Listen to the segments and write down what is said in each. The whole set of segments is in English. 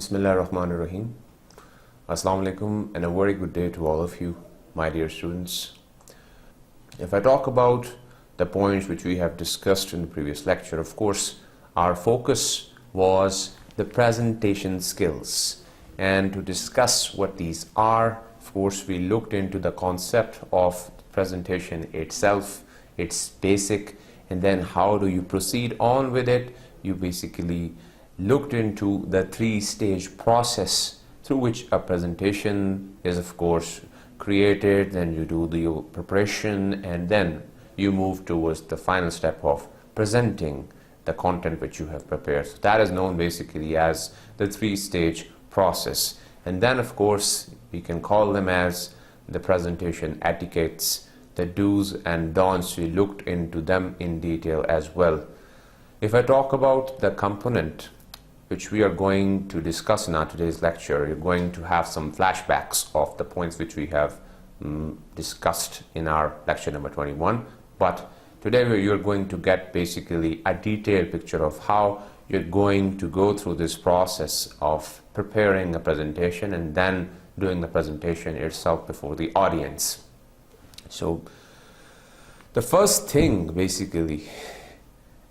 Bismillahirrahmanirrahim. Assalamu alaikum and a very good day to all of you, my dear students. If I talk about the points which we have discussed in the previous lecture, of course, our focus was the presentation skills. And to discuss what these are, of course, we looked into the concept of presentation itself, its basic, and then how do you proceed on with it. You basically looked into the three-stage process through which a presentation is, of course, created, then you do the preparation, and then you move towards the final step of presenting the content which you have prepared. So that is known basically as the three-stage process. And then, of course, we can call them as the presentation etiquettes, the do's and don'ts. We looked into them in detail as well. If I talk about the component which we are going to discuss in our today's lecture, you're going to have some flashbacks of the points which we have discussed in our lecture number 21. But today you're going to get basically a detailed picture of how you're going to go through this process of preparing a presentation and then doing the presentation itself before the audience. So the first thing basically,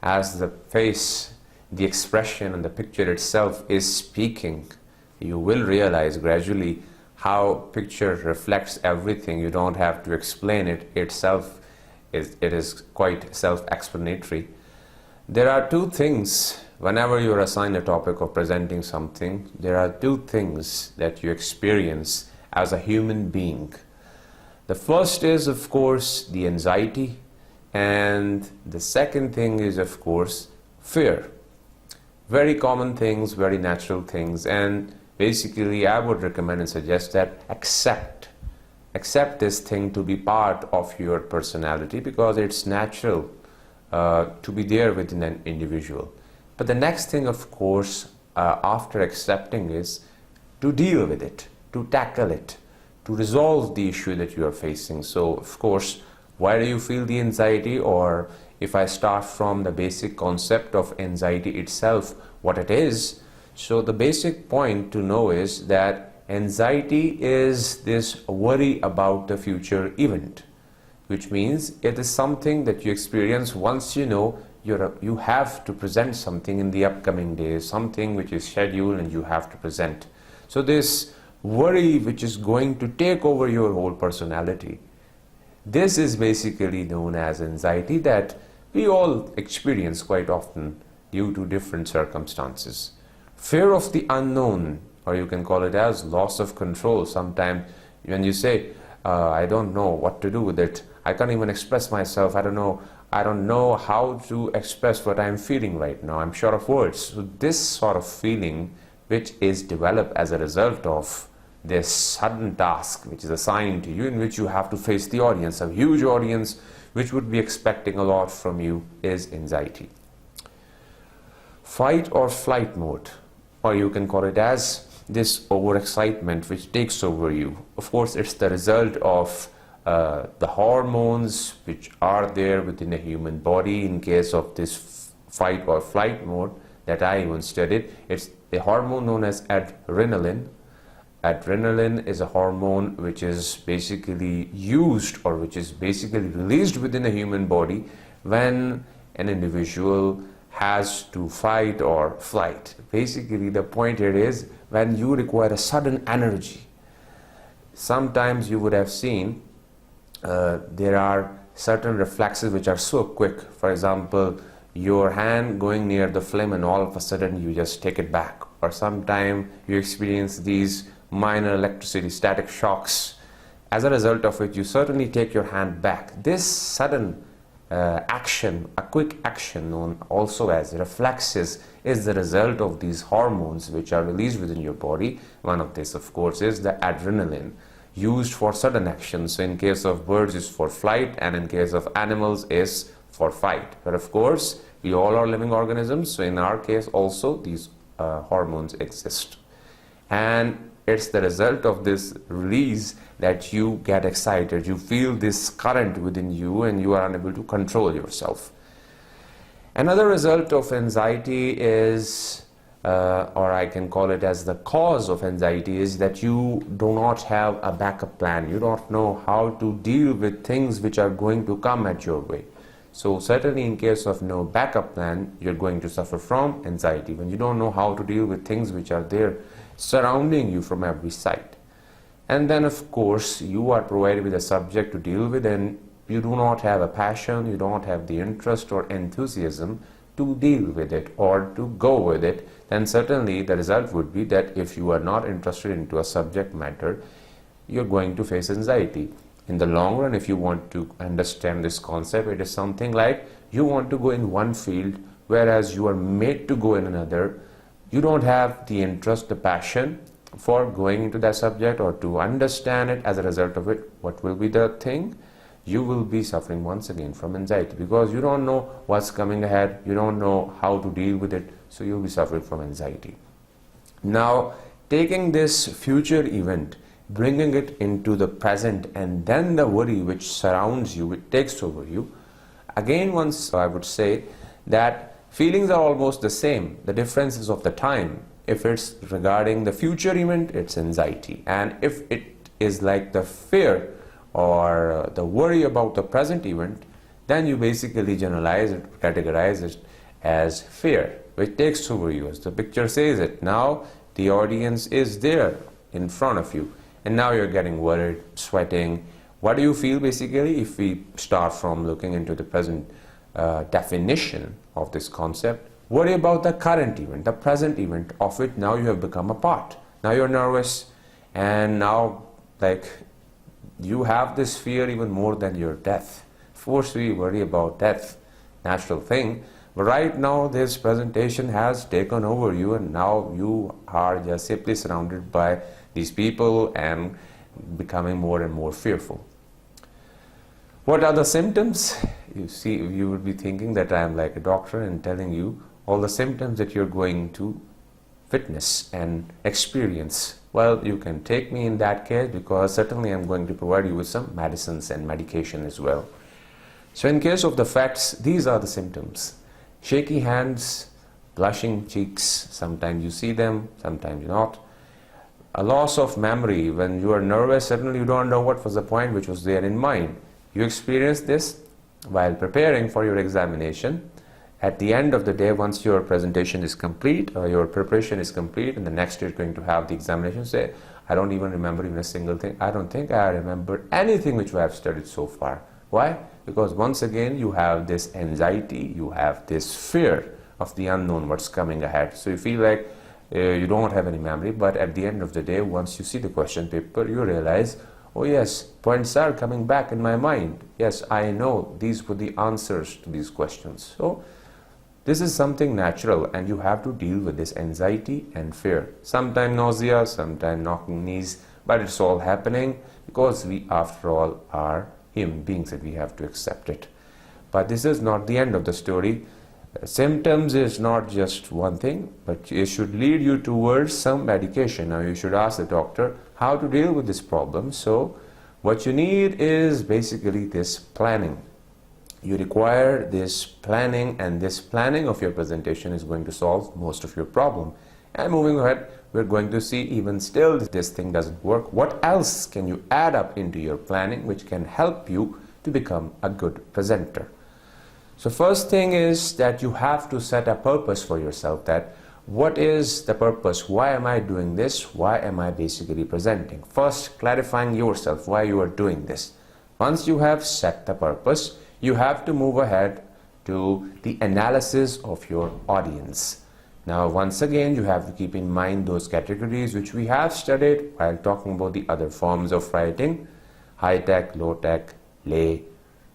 as the face, the expression and the picture itself is speaking, you will realize gradually how picture reflects everything. You don't have to explain it itself. It is quite self-explanatory. There are two things, whenever you're assigned a topic of presenting something, there are two things that you experience as a human being. The first is, of course, the anxiety, and the second thing is, of course, fear. Very common things, very natural things, and basically I would recommend and suggest that accept this thing to be part of your personality, because it's natural to be there within an individual. But the next thing, of course, after accepting is to deal with it, to tackle it, to resolve the issue that you are facing. So, of course, why do you feel the anxiety? Or if I start from the basic concept of anxiety itself, what it is, so the basic point to know is that anxiety is this worry about the future event, which means it is something that you experience once you know you have to present something in the upcoming days, something which is scheduled and you have to present. So this worry which is going to take over your whole personality, this is basically known as anxiety, that we all experience quite often due to different circumstances. Fear of the unknown, or you can call it as loss of control. Sometimes when you say, I don't know what to do with it, I can't even express myself, I don't know how to express what I'm feeling right now, I'm short of words. So this sort of feeling which is developed as a result of this sudden task which is assigned to you, in which you have to face the audience, a huge audience which would be expecting a lot from you, is anxiety. Fight or flight mode, or you can call it as this overexcitement which takes over you. Of course, it's the result of the hormones which are there within a human body. In case of this fight or flight mode that I even studied, it's a hormone known as adrenaline. Adrenaline is a hormone which is basically used, or which is basically released within a human body when an individual has to fight or flight. Basically the point here is when you require a sudden energy. Sometimes you would have seen there are certain reflexes which are so quick. For example, your hand going near the flame and all of a sudden you just take it back. Or sometimes you experience these minor electricity static shocks, as a result of which you certainly take your hand back. This sudden action, a quick action known also as reflexes, is the result of these hormones which are released within your body. One of this, of course, is the adrenaline, used for sudden action. So in case of birds is for flight, and in case of animals is for fight. But of course we all are living organisms, so in our case also these hormones exist, and it's the result of this release that you get excited, you feel this current within you and you are unable to control yourself. Another result of anxiety is or I can call it as the cause of anxiety, is that you do not have a backup plan. You don't know how to deal with things which are going to come at your way. So certainly in case of no backup plan, you're going to suffer from anxiety when you don't know how to deal with things which are there surrounding you from every side. And then of course you are provided with a subject to deal with, and you do not have a passion, you don't have the interest or enthusiasm to deal with it or to go with it, then certainly the result would be that if you are not interested into a subject matter, you're going to face anxiety. In the long run, if you want to understand this concept, it is something like you want to go in one field, whereas you are made to go in another. You don't have the interest, the passion for going into that subject or to understand it. As a result of it, what will be the thing? You will be suffering once again from anxiety, because you don't know what's coming ahead, you don't know how to deal with it, so you'll be suffering from anxiety. Now, taking this future event, bringing it into the present, and then the worry which surrounds you, which takes over you, again once I would say that feelings are almost the same. The difference is of the time. If it's regarding the future event, it's anxiety, and if it is like the fear or the worry about the present event, then you basically generalize it, categorize it as fear, which takes over you, as the picture says it. Now the audience is there in front of you, and now you're getting worried, sweating. What do you feel basically? If we start from looking into the present definition of this concept, worry about the current event, the present event of it. Now you have become a part. Now you're nervous, and now like you have this fear even more than your death. Of course we worry about death, natural thing, but right now this presentation has taken over you, and now you are just simply surrounded by these people and becoming more and more fearful. What are the symptoms? You see, you would be thinking that I am like a doctor and telling you all the symptoms that you're going to witness and experience. Well, you can take me in that case, because certainly I'm going to provide you with some medicines and medication as well. So in case of the facts, these are the symptoms. Shaky hands, blushing cheeks, sometimes you see them, sometimes not. A loss of memory. When you are nervous, suddenly you don't know what was the point which was there in mind. You experience this while preparing for your examination. At the end of the day, once your presentation is complete or your preparation is complete, and the next you're going to have the examination, say, I don't even remember even a single thing. I don't think I remember anything which I have studied so far. Why? Because once again you have this anxiety, you have this fear of the unknown, what's coming ahead. So you feel like you don't have any memory, but at the end of the day, once you see the question paper, you realize, oh yes, points are coming back in my mind. Yes, I know these were the answers to these questions. So this is something natural, and you have to deal with this anxiety and fear. Sometimes nausea, sometimes knocking knees, but it's all happening because we, after all, are human beings, and we have to accept it. But this is not the end of the story. Symptoms is not just one thing, but it should lead you towards some medication. Now you should ask the doctor how to deal with this problem. So what you need is basically this planning. You require this planning, and this planning of your presentation is going to solve most of your problem. And moving ahead, we're going to see, even still this thing doesn't work, what else can you add up into your planning which can help you to become a good presenter. So first thing is that you have to set a purpose for yourself, that what is the purpose? Why am I doing this? Why am I basically presenting? First, clarifying yourself why you are doing this. Once you have set the purpose, you have to move ahead to the analysis of your audience. Now, once again, you have to keep in mind those categories which we have studied while talking about the other forms of writing: high-tech, low-tech, lay.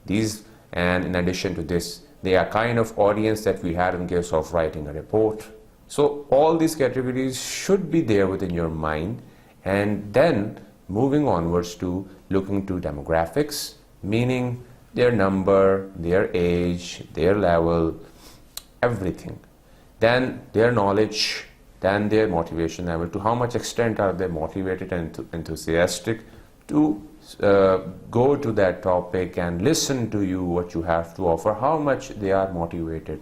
These, and in addition to this, they are kind of audience that we had in case of writing a report. So all these categories should be there within your mind, and then moving onwards to looking to demographics, meaning their number, their age, their level, everything. Then their knowledge, then their motivation level, to how much extent are they motivated and enthusiastic to go to that topic and listen to you, what you have to offer, how much they are motivated.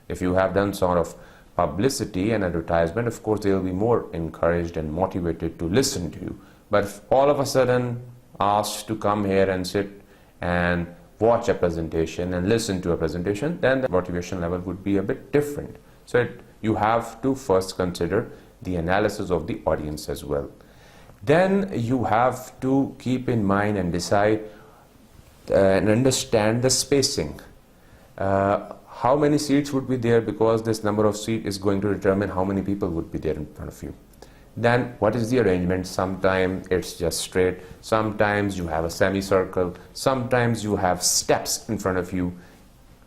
If you have done sort of publicity and advertisement, of course they will be more encouraged and motivated to listen to you. But if all of a sudden asked to come here and sit and watch a presentation and listen to a presentation, then the motivation level would be a bit different. So you have to first consider the analysis of the audience as well. Then you have to keep in mind and decide and understand the spacing. How many seats would be there, because this number of seats is going to determine how many people would be there in front of you. Then what is the arrangement? Sometimes it's just straight, sometimes you have a semicircle, sometimes you have steps in front of you,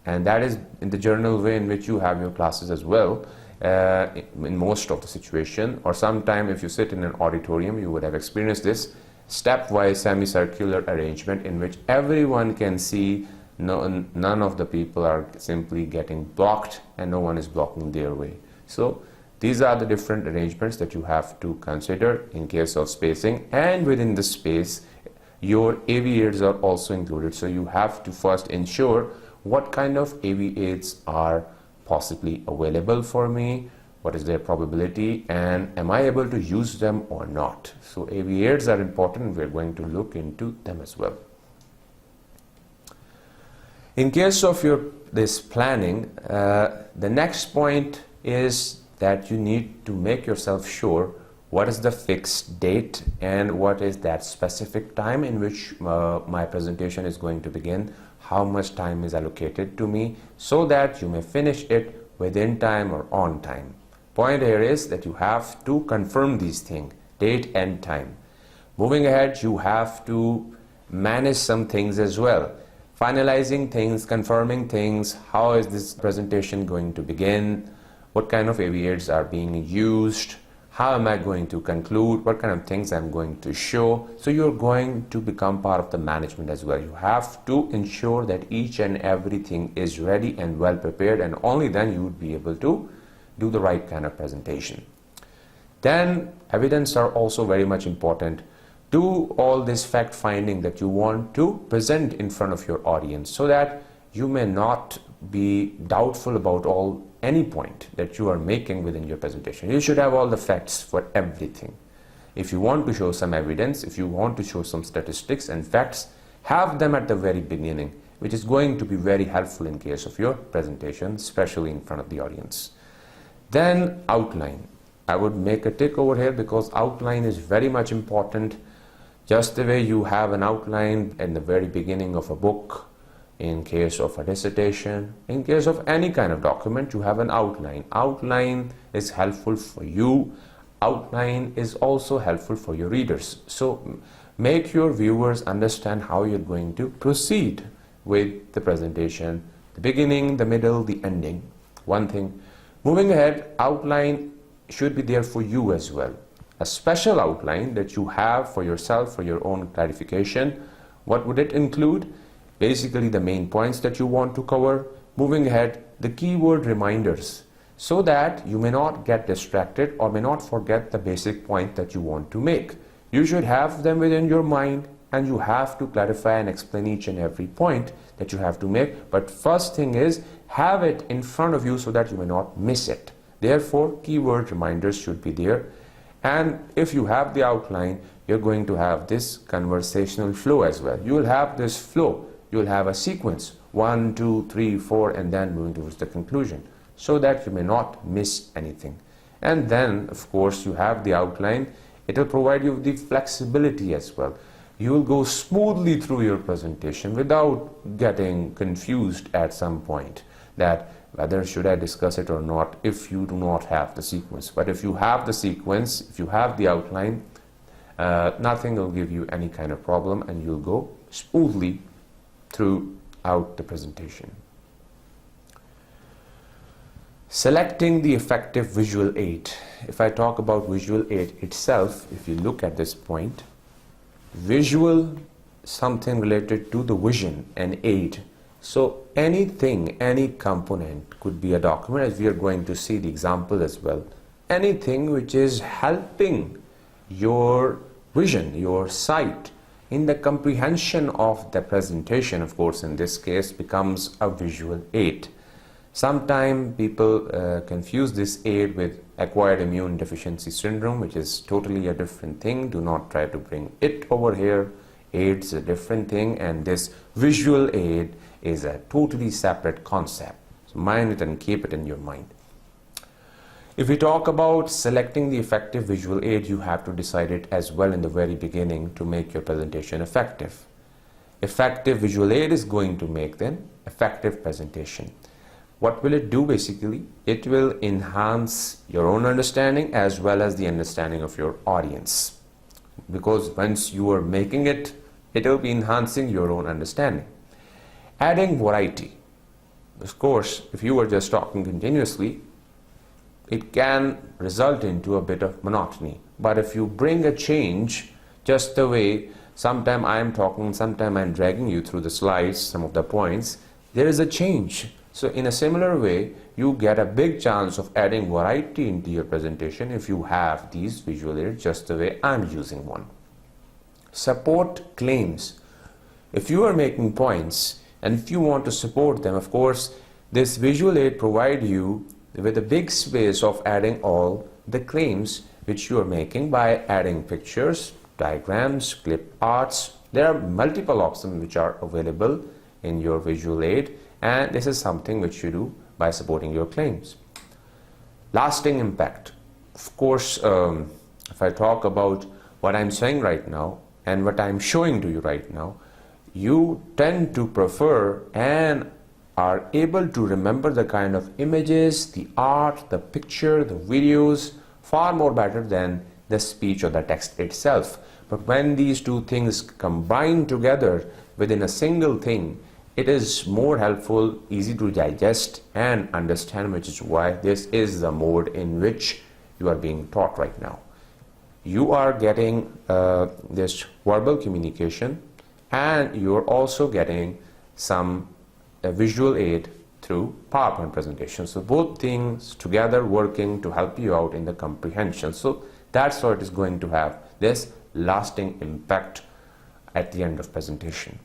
and that is in the general way in which you have your classes as well, in most of the situation. Or sometime if you sit in an auditorium, you would have experienced this stepwise semicircular arrangement in which everyone can see. None of the people are simply getting blocked and no one is blocking their way. So these are the different arrangements that you have to consider in case of spacing, and within the space your AV aids are also included. So you have to first ensure what kind of AV aids are possibly available for me, what is their probability, and am I able to use them or not. So AV aids are important. We're going to look into them as well. In case of this planning, the next point is that you need to make yourself sure what is the fixed date and what is that specific time in which my presentation is going to begin, how much time is allocated to me, so that you may finish it within time or on time. Point here is that you have to confirm these things, date and time. Moving ahead, you have to manage some things as well. Finalizing things, confirming things, how is this presentation going to begin, what kind of AV aids are being used, how am I going to conclude, what kind of things I'm going to show. So you're going to become part of the management as well. You have to ensure that each and everything is ready and well prepared, and only then you would be able to do the right kind of presentation. Then evidence are also very much important. Do all this fact finding that you want to present in front of your audience, so that you may not be doubtful about any point that you are making within your presentation. You should have all the facts for everything. If you want to show some evidence, if you want to show some statistics and facts, have them at the very beginning, which is going to be very helpful in case of your presentation, especially in front of the audience. Then outline. I would make a tick over here because outline is very much important. Just the way you have an outline in the very beginning of a book, in case of a dissertation, in case of any kind of document, you have an outline. Outline is helpful for you. Outline is also helpful for your readers. So make your viewers understand how you're going to proceed with the presentation, the beginning, the middle, the ending. One thing. Moving ahead, outline should be there for you as well. A special outline that you have for yourself, for your own clarification. What would it include? Basically the main points that you want to cover. Moving ahead, the keyword reminders, so that you may not get distracted or may not forget the basic point that you want to make. You should have them within your mind, and you have to clarify and explain each and every point that you have to make. But first thing is, have it in front of you so that you may not miss it. Therefore, keyword reminders should be there. And if you have the outline, you're going to have this conversational flow as well. You will have this flow. You will have a sequence, 1, 2, 3, 4, and then moving towards the conclusion, so that you may not miss anything. And then, of course, you have the outline. It will provide you with the flexibility as well. You will go smoothly through your presentation without getting confused at some point that whether should I discuss it or not if you do not have the sequence. But if you have the sequence, if you have the outline, nothing will give you any kind of problem, and you'll go smoothly throughout the presentation. Selecting the effective visual aid. If I talk about visual aid itself, if you look at this point, visual, something related to the vision and aid. So anything, any component could be a document, as we are going to see the example as well. Anything which is helping your vision, your sight, in the comprehension of the presentation, of course, in this case, becomes a visual aid. Sometimes people confuse this aid with acquired immune deficiency syndrome, which is totally a different thing. Do not try to bring it over here. AIDS is a different thing, and this visual aid is a totally separate concept. So mind it and keep it in your mind. If we talk about selecting the effective visual aid, you have to decide it as well in the very beginning to make your presentation effective. Effective visual aid is going to make then effective presentation. What will it do basically? It will enhance your own understanding as well as the understanding of your audience. Because once you are making it, it will be enhancing your own understanding. Adding variety. Of course, if you are just talking continuously, it can result into a bit of monotony. But if you bring a change, just the way sometime I am talking, sometime I am dragging you through the slides, some of the points, there is a change. So in a similar way, you get a big chance of adding variety into your presentation if you have these visual aids just the way I'm using one. Support claims. If you are making points and if you want to support them, of course, this visual aid provides you with a big space of adding all the claims which you are making by adding pictures, diagrams, clip arts. There are multiple options which are available in your visual aid, and this is something which you do by supporting your claims. Lasting impact. Of course, if I talk about what I'm saying right now and what I'm showing to you right now, you tend to prefer and are able to remember the kind of images, the art, the picture, the videos far more better than the speech or the text itself. But when these two things combine together within a single thing, it is more helpful, easy to digest and understand, which is why this is the mode in which you are being taught right now. You are getting this verbal communication, and you are also getting some visual aid through PowerPoint presentation. So both things together working to help you out in the comprehension. So that's what is going to have this lasting impact at the end of presentation.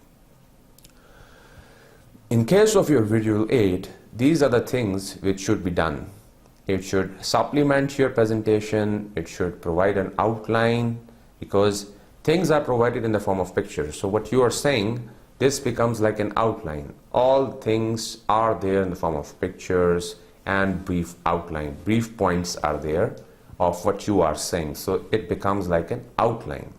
In case of your visual aid, these are the things which should be done. It should supplement your presentation, it should provide an outline, because things are provided in the form of pictures. So what you are saying, this becomes like an outline. All things are there in the form of pictures and brief outline. Brief points are there of what you are saying. So it becomes like an outline.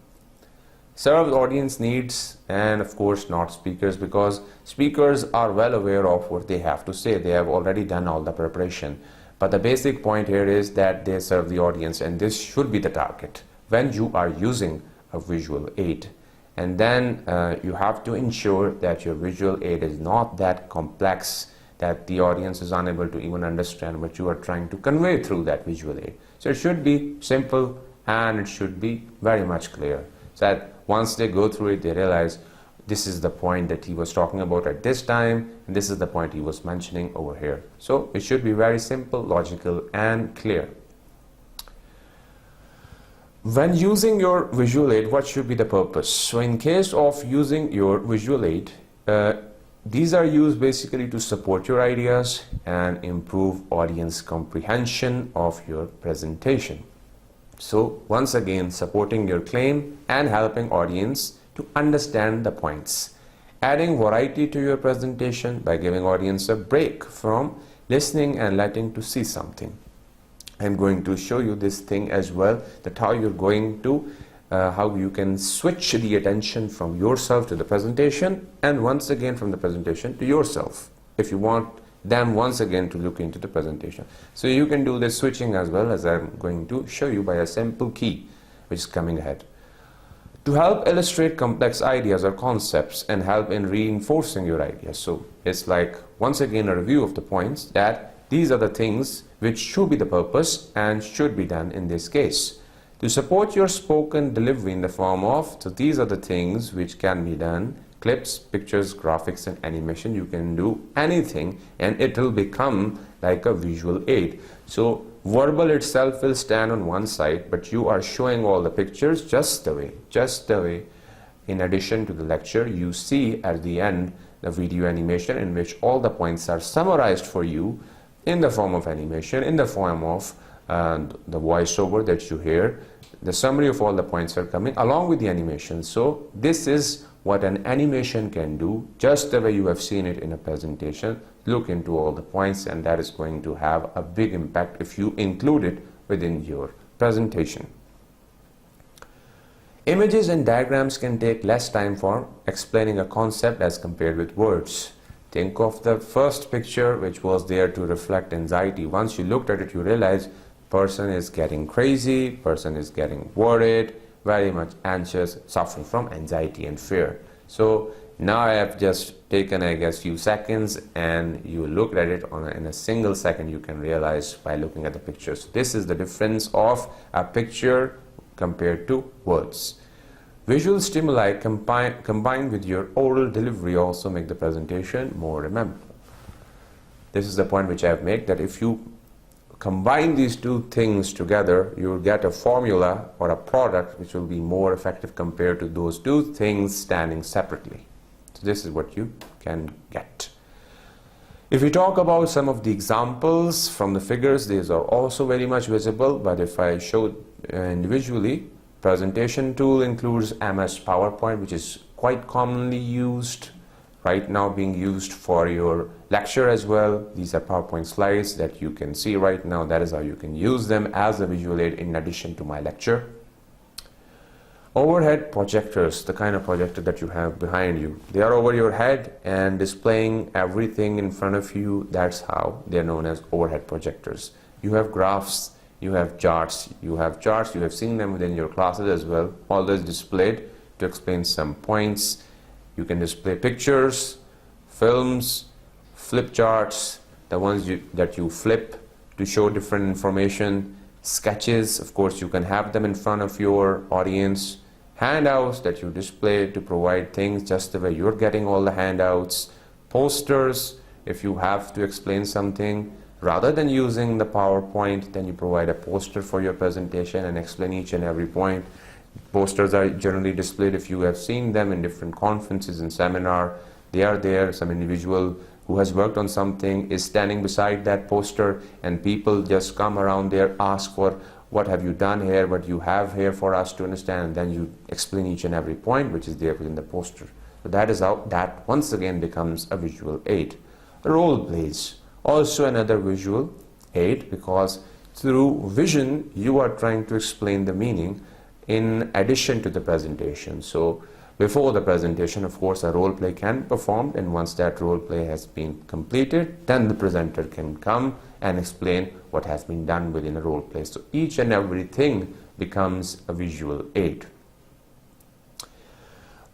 Serve audience needs and of course not speakers, because speakers are well aware of what they have to say. They have already done all the preparation. But the basic point here is that they serve the audience, and this should be the target when you are using a visual aid. And then you have to ensure that your visual aid is not that complex that the audience is unable to even understand what you are trying to convey through that visual aid. So it should be simple and it should be very much clear, so that once they go through it, they realize this is the point that he was talking about at this time, and this is the point he was mentioning over here. So it should be very simple, logical, and clear. When using your visual aid, what should be the purpose? So in case of using your visual aid, these are used basically to support your ideas and improve audience comprehension of your presentation. So once again, supporting your claim and helping audience to understand the points. Adding variety to your presentation by giving audience a break from listening and letting to see something. I'm going to show you this thing as well, that how you're going to, how you can switch the attention from yourself to the presentation, and once again from the presentation to yourself, if you want them once again to look into the presentation. So you can do this switching as well, as I'm going to show you by a simple key which is coming ahead. To help illustrate complex ideas or concepts and help in reinforcing your ideas. So it's like once again a review of the points that these are the things which should be the purpose and should be done in this case. To support your spoken delivery in the form of, so these are the things which can be done: clips, pictures, graphics, and animation. You can do anything and it will become like a visual aid. So verbal itself will stand on one side, but you are showing all the pictures just the way in addition to the lecture you see at the end the video animation, in which all the points are summarized for you in the form of animation, in the form of the voiceover that you hear. The summary of all the points are coming along with the animation. So this is what an animation can do, just the way you have seen it in a presentation. Look into all the points, and that is going to have a big impact if you include it within your presentation. Images and diagrams can take less time for explaining a concept as compared with words. Think of the first picture, which was there to reflect anxiety. Once you looked at it, you realize person is getting crazy, person is getting worried, very much anxious, suffering from anxiety and fear. So now I have just taken, I guess, few seconds, and you look at it in a single second. You can realize by looking at the pictures. This is the difference of a picture compared to words. Visual stimuli combined with your oral delivery also make the presentation more memorable. This is the point which I have made, that if you combine these two things together, you will get a formula or a product which will be more effective compared to those two things standing separately. So this is what you can get. If we talk about some of the examples from the figures, these are also very much visible, but if I show individually, presentation tool includes MS PowerPoint, which is quite commonly used right now, being used for your lecture as well. These are PowerPoint slides that you can see right now. That is how you can use them as a visual aid in addition to my lecture. Overhead projectors, the kind of projector that you have behind you, they are over your head and displaying everything in front of you. That's how they're known as overhead projectors. You have graphs, you have charts, you have seen them within your classes as well, all those displayed to explain some points. You can display pictures, films, flip charts, the ones that you flip to show different information, sketches, of course you can have them in front of your audience, handouts that you display to provide things just the way you're getting all the handouts, posters, if you have to explain something, rather than using the PowerPoint, then you provide a poster for your presentation and explain each and every point. Posters are generally displayed, if you have seen them in different conferences and seminar, they are there. Some individual who has worked on something is standing beside that poster, and people just come around there, ask for what have you done here, what you have here for us to understand, and then you explain each and every point which is there within the poster. So that is how that once again becomes a visual aid. Role plays, also another visual aid, because through vision you are trying to explain the meaning in addition to the presentation. So before the presentation, of course, a role play can be performed, and once that role play has been completed, then the presenter can come and explain what has been done within a role play. So each and everything becomes a visual aid.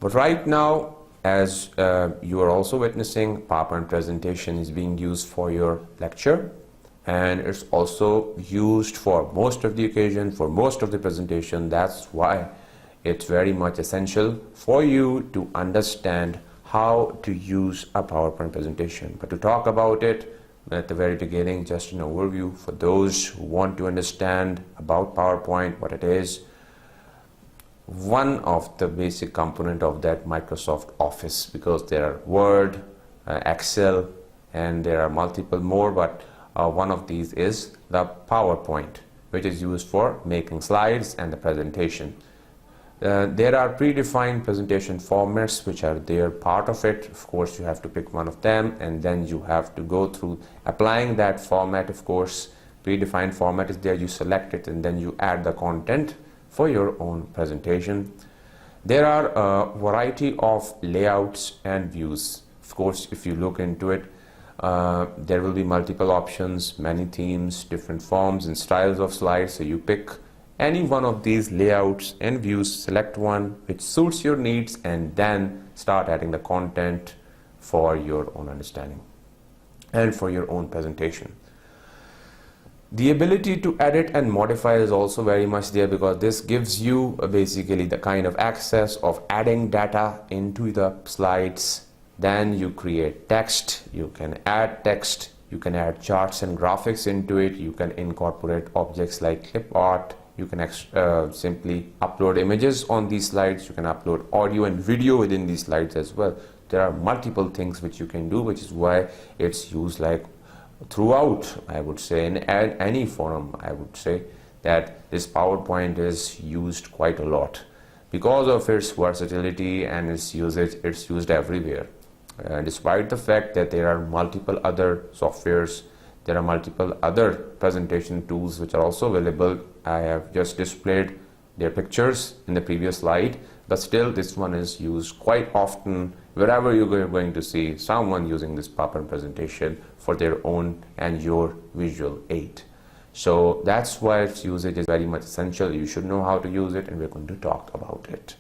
But right now, as you are also witnessing, PowerPoint presentation is being used for your lecture, and it's also used for most of the occasion, for most of the presentation. That's why it's very much essential for you to understand how to use a PowerPoint presentation. But to talk about it at the very beginning, just an overview for those who want to understand about PowerPoint, what it is. One of the basic component of that, Microsoft Office, because there are Word, Excel, and there are multiple more, but one of these is the PowerPoint, which is used for making slides and the presentation. There are predefined presentation formats which are there part of it. Of course, you have to pick one of them, and then you have to go through applying that format. Of course, predefined format is there, you select it, and then you add the content for your own presentation. There are a variety of layouts and views. Of course, if you look into it, there will be multiple options, many themes, different forms and styles of slides. So you pick any one of these layouts and views, select one which suits your needs, and then start adding the content for your own understanding and for your own presentation. The ability to edit and modify is also very much there, because this gives you basically the kind of access of adding data into the slides. Then you create text, you can add text, you can add charts and graphics into it, you can incorporate objects like clip art, you can simply upload images on these slides, you can upload audio and video within these slides as well. there are multiple things which you can do, which is why it's used like throughout, I would say, in any forum. I would say that this PowerPoint is used quite a lot because of its versatility and its usage. It's used everywhere, despite the fact that there are multiple other softwares, there are multiple other presentation tools which are also available. I have just displayed their pictures in the previous slide, but still this one is used quite often. Wherever you're going to see someone using this PowerPoint presentation for their own and your visual aid. So that's why its usage is very much essential. You should know how to use it, and we're going to talk about it.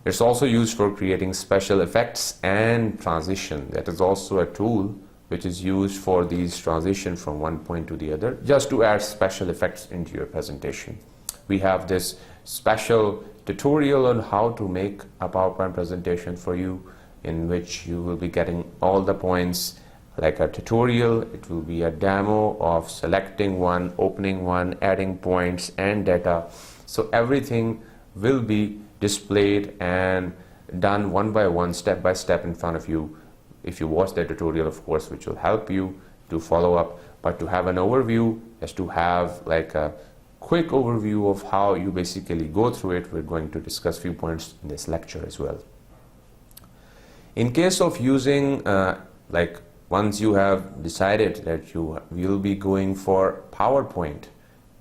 It's also used for creating special effects and transition. That is also a tool which is used for these transition from one point to the other, just to add special effects into your presentation. We have this special tutorial on how to make a PowerPoint presentation for you, in which you will be getting all the points like a tutorial. It will be a demo of selecting one, opening one, adding points and data. So everything will be displayed and done one by one, step by step in front of you. If you watch the tutorial, of course, which will help you to follow up, but to have an overview is to have like a quick overview of how you basically go through it. We're going to discuss few points in this lecture as well. In case of using like once you have decided that you will be going for PowerPoint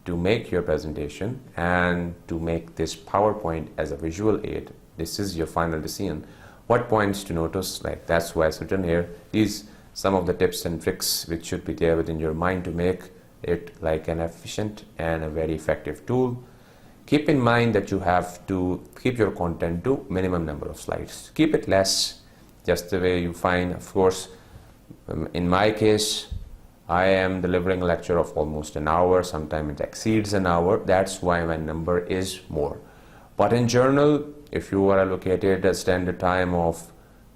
to make your presentation and to make this PowerPoint as a visual aid, this is your final decision. What points to notice? Like that's why it's written here. These some of the tips and tricks which should be there within your mind to make it like an efficient and a very effective tool. Keep in mind that you have to keep your content to minimum number of slides. Keep it less, just the way you find. Of course, in my case, I am delivering a lecture of almost an hour. Sometimes it exceeds an hour. That's why my number is more. But in journal, if you are allocated a standard time of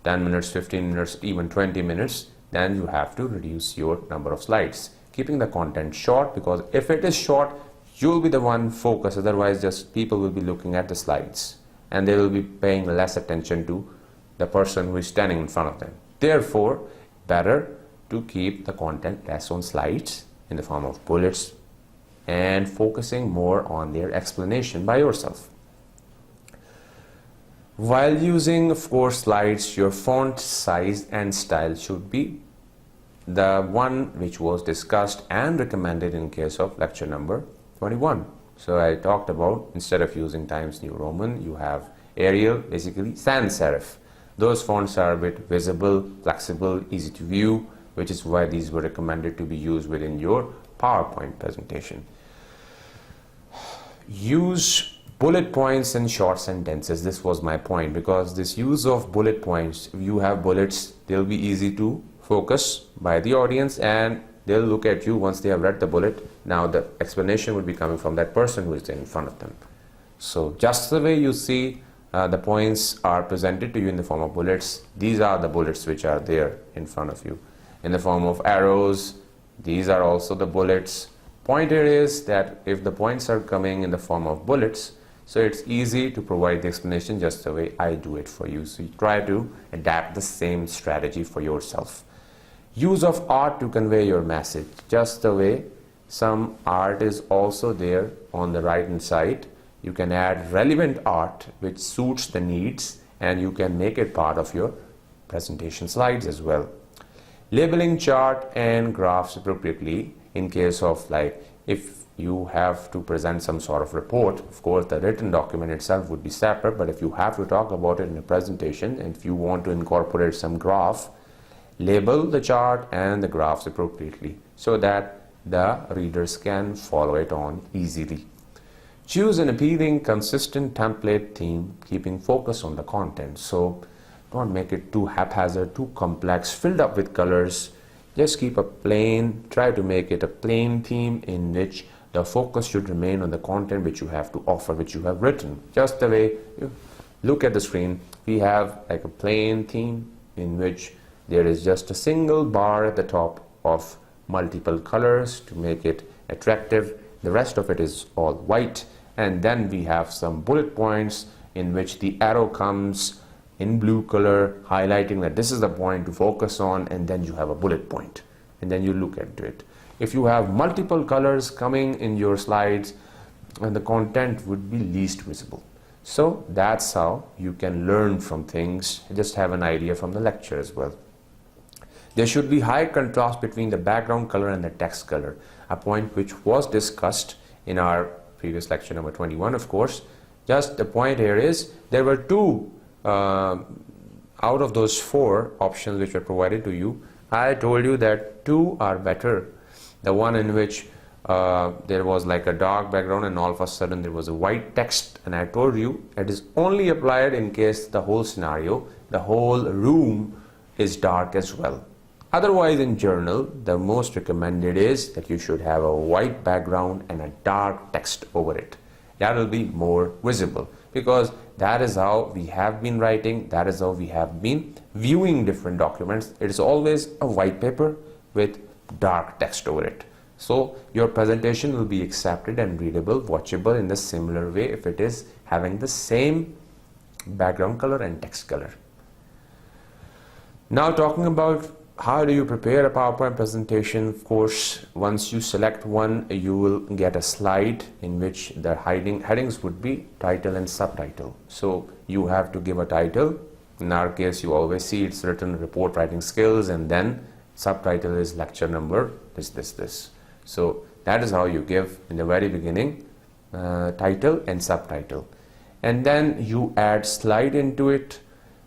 10 minutes, 15 minutes, even 20 minutes, then you have to reduce your number of slides, keeping the content short, because if it is short, you'll be the one focused. Otherwise, just people will be looking at the slides and they will be paying less attention to the person who is standing in front of them. Therefore, better to keep the content less on slides in the form of bullets and focusing more on their explanation by yourself. While using, of course, slides, your font size and style should be the one which was discussed and recommended in case of lecture number 21. So I talked about, instead of using Times New Roman, you have Arial, basically sans serif. Those fonts are a bit visible, flexible, easy to view, which is why these were recommended to be used within your PowerPoint presentation. Use bullet points and short sentences. This was my point, because this use of bullet points, if you have bullets, they'll be easy to focus by the audience and they'll look at you once they have read the bullet. Now the explanation would be coming from that person who is in front of them. So just the way you see the points are presented to you in the form of bullets, these are the bullets which are there in front of you. In the form of arrows, these are also the bullets. Point here is that if the points are coming in the form of bullets, so it's easy to provide the explanation just the way I do it for you. So you try to adapt the same strategy for yourself. Use of art to convey your message, just the way some art is also there on the right hand side. You can add relevant art which suits the needs and you can make it part of your presentation slides as well. Labeling chart and graphs appropriately in case of like if you have to present some sort of report. Of course, the written document itself would be separate, but if you have to talk about it in a presentation and if you want to incorporate some graph, label the chart and the graphs appropriately so that the readers can follow it on easily. Choose an appealing, consistent template theme, keeping focus on the content. So don't make it too haphazard, too complex, filled up with colors. Just keep a plain, try to make it a plain theme in which the focus should remain on the content which you have to offer, which you have written. Just the way you look at the screen, we have like a plain theme in which there is just a single bar at the top of multiple colors to make it attractive. The rest of it is all white. And then we have some bullet points in which the arrow comes in blue color, highlighting that this is the point to focus on, and then you have a bullet point, and then you look into it. If you have multiple colors coming in your slides, and the content would be least visible. So that's how you can learn from things, just have an idea from the lecture as well. There should be high contrast between the background color and the text color, a point which was discussed in our previous lecture number 21, of course. Just the point here is there were two out of those 4 options which were provided to you. I told you that 2 are better. The one in which there was like a dark background and all of a sudden there was a white text, and I told you it is only applied in case the whole scenario, the whole room is dark as well. Otherwise, in journal, the most recommended is that you should have a white background and a dark text over it. That will be more visible, because that is how we have been writing, that is how we have been viewing different documents. It is always a white paper with dark text over it. So your presentation will be accepted and readable, watchable in the similar way if it is having the same background color and text color. Now talking about how do you prepare a PowerPoint presentation. Of course, once you select one, you will get a slide in which the headings would be title and subtitle. So you have to give a title. In our case, you always see it's written report writing skills, and then subtitle is lecture number this. So that is how you give in the very beginning title and subtitle, and then you add slide into it.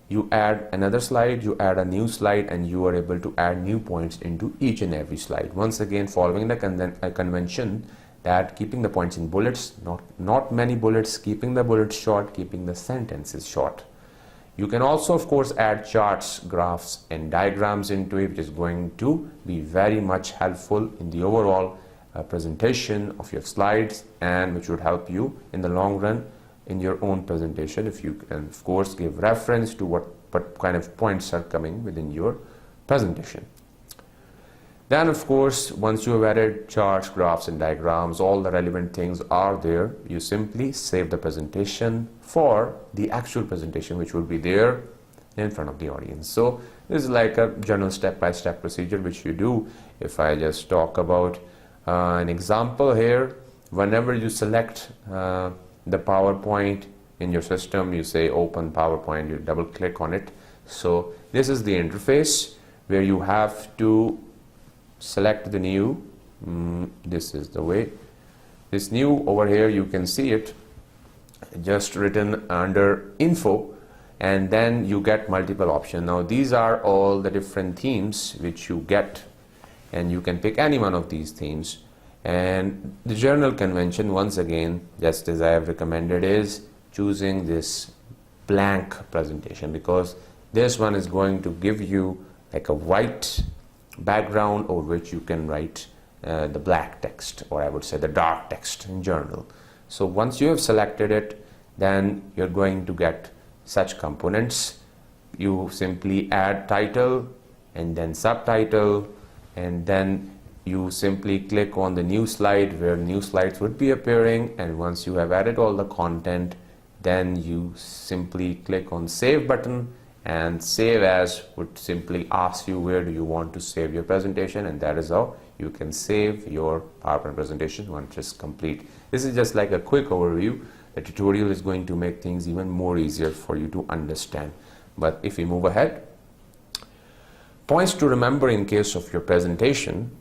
You add another slide, you add a new slide, and you are able to add new points into each and every slide. Once again, following the convention that keeping the points in bullets, not many bullets, keeping the bullets short, keeping the sentences short. You can also, of course, add charts, graphs, and diagrams into it, which is going to be very much helpful in the overall presentation of your slides, and which would help you in the long run in your own presentation, if you can, of course, give reference to what kind of points are coming within your presentation. Then, of course, once you have added charts, graphs, and diagrams, all the relevant things are there. You simply save the presentation for the actual presentation, which will be there in front of the audience. So this is like a general step-by-step procedure which you do. If I just talk about an example here, whenever you select the PowerPoint in your system, you say open PowerPoint, you double click on it. So this is the interface where you have to select the new, this is the way, this new over here, you can see it just written under info, and then you get multiple options. Now these are all the different themes which you get, and you can pick any one of these themes. And the general convention, once again, just as I have recommended, is choosing this blank presentation, because this one is going to give you like a white background over which you can write the black text, or I would say the dark text in journal. So once you have selected it, then you're going to get such components. You simply add title and then subtitle, and then you simply click on the new slide where new slides would be appearing, and once you have added all the content, then you simply click on save button, and save as would simply ask you where do you want to save your presentation, and that is how you can save your PowerPoint presentation once it's complete. This is just like a quick overview. The tutorial is going to make things even more easier for you to understand. But if we move ahead, points to remember in case of your presentation.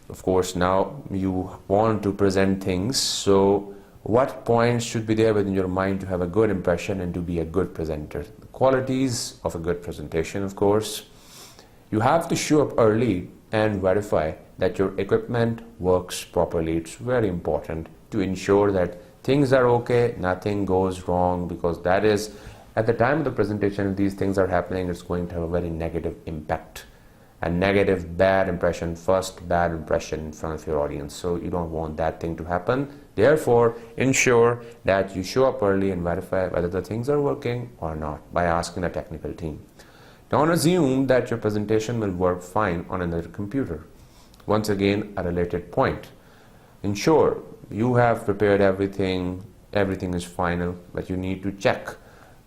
Of course, now you want to present things, so what points should be there within your mind to have a good impression and to be a good presenter? The qualities of a good presentation, of course. You have to show up early and verify that your equipment works properly. It's very important to ensure that things are okay, nothing goes wrong, because that is, at the time of the presentation, if these things are happening, it's going to have a very negative impact. A negative, bad impression, first bad impression in front of your audience. So you don't want that thing to happen. Therefore, ensure that you show up early and verify whether the things are working or not by asking the technical team. Don't assume that your presentation will work fine on another computer. Once again, a related point. Ensure you have prepared everything, everything is final, but you need to check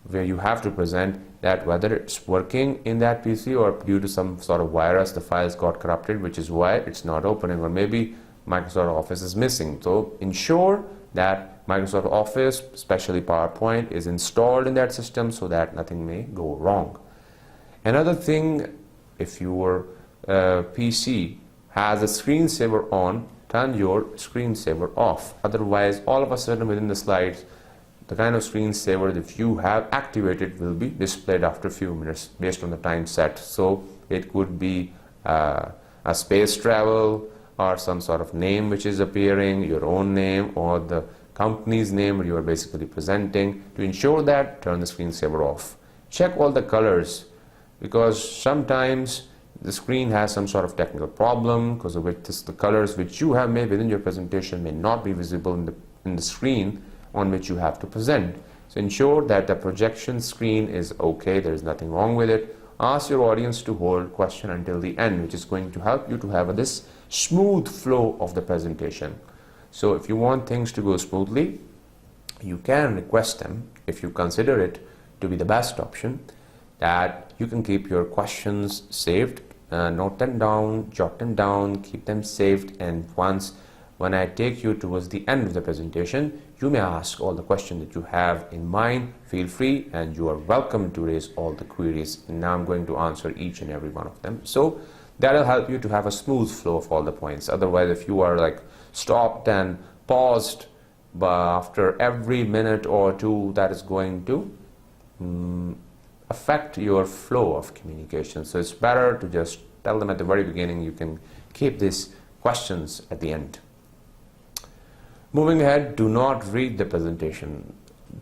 where you have to present that whether it's working in that PC or due to some sort of virus the files got corrupted, which is why it's not opening, or maybe Microsoft Office is missing. So ensure that Microsoft Office, especially PowerPoint, is installed in that system so that nothing may go wrong. Another thing, if your PC has a screensaver on, turn your screensaver off. Otherwise, all of a sudden within the slides, the kind of screensaver that you have activated will be displayed after a few minutes based on the time set. So it could be a space travel or some sort of name which is appearing, your own name or the company's name you are basically presenting. To ensure that, turn the screensaver off. Check all the colors, because sometimes the screen has some sort of technical problem because of which the colors which you have made within your presentation may not be visible in the screen on which you have to present. So ensure that the projection screen is okay, there is nothing wrong with it. Ask your audience to hold question until the end, which is going to help you to have this smooth flow of the presentation. So if you want things to go smoothly, you can request them, if you consider it to be the best option, that you can keep your questions saved, note them down, jot them down, keep them saved, and when I take you towards the end of the presentation, you may ask all the questions that you have in mind. Feel free, and you are welcome to raise all the queries, and now I'm going to answer each and every one of them. So that will help you to have a smooth flow of all the points. Otherwise, if you are like stopped and paused after every minute or two, that is going to affect your flow of communication. So it's better to just tell them at the very beginning. You can keep these questions at the end. Moving ahead, do not read the presentation.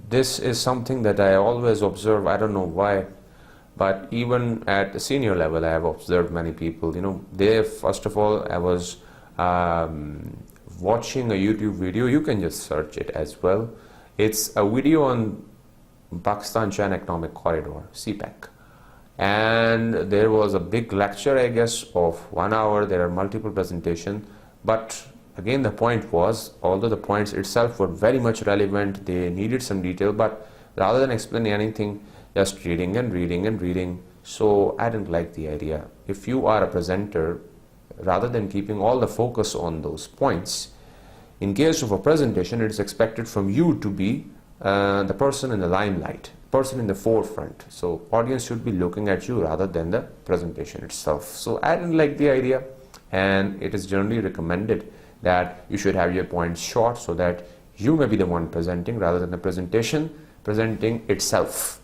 This is something that I always observe. I don't know why, but even at the senior level, I have observed many people. First of all, I was watching a YouTube video. You can just search it as well. It's a video on Pakistan-China Economic Corridor, CPEC. And there was a big lecture, I guess, of 1 hour. There are multiple presentations, but again, the point was, although the points itself were very much relevant, they needed some detail, but rather than explaining anything, just reading and reading and reading. So I didn't like the idea. If you are a presenter, rather than keeping all the focus on those points, in case of a presentation, it is expected from you to be the person in the limelight, person in the forefront. So audience should be looking at you rather than the presentation itself. So I didn't like the idea, and it is generally recommended that you should have your points short so that you may be the one presenting rather than the presentation presenting itself.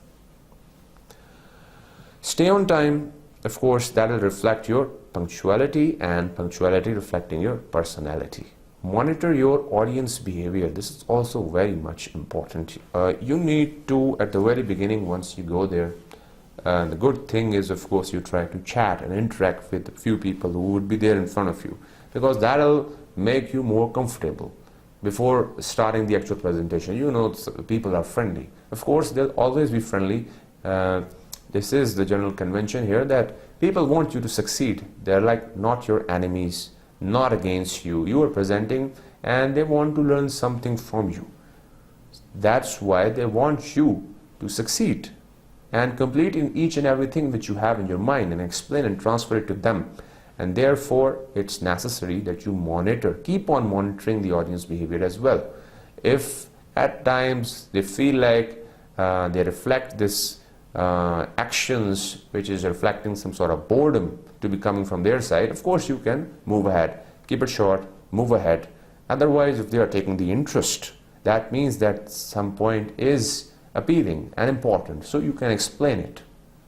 Stay on time. Of course, that will reflect your punctuality, and punctuality reflecting your personality. Monitor your audience behavior. This is also very much important. You need to, at the very beginning, once you go there, the good thing is, of course, you try to chat and interact with a few people who would be there in front of you, because that will make you more comfortable before starting the actual presentation. People are friendly. Of course, they'll always be friendly. This is the general convention here, that people want you to succeed. They're like not your enemies, not against you. You are presenting and they want to learn something from you. That's why they want you to succeed and complete in each and everything that you have in your mind, and explain and transfer it to them. And therefore, it's necessary that you keep on monitoring the audience behavior as well. If at times they feel like they reflect this actions which is reflecting some sort of boredom to be coming from their side, of course you can move ahead, keep it short, move ahead. Otherwise, if they are taking the interest, that means that some point is appealing and important, so you can explain it,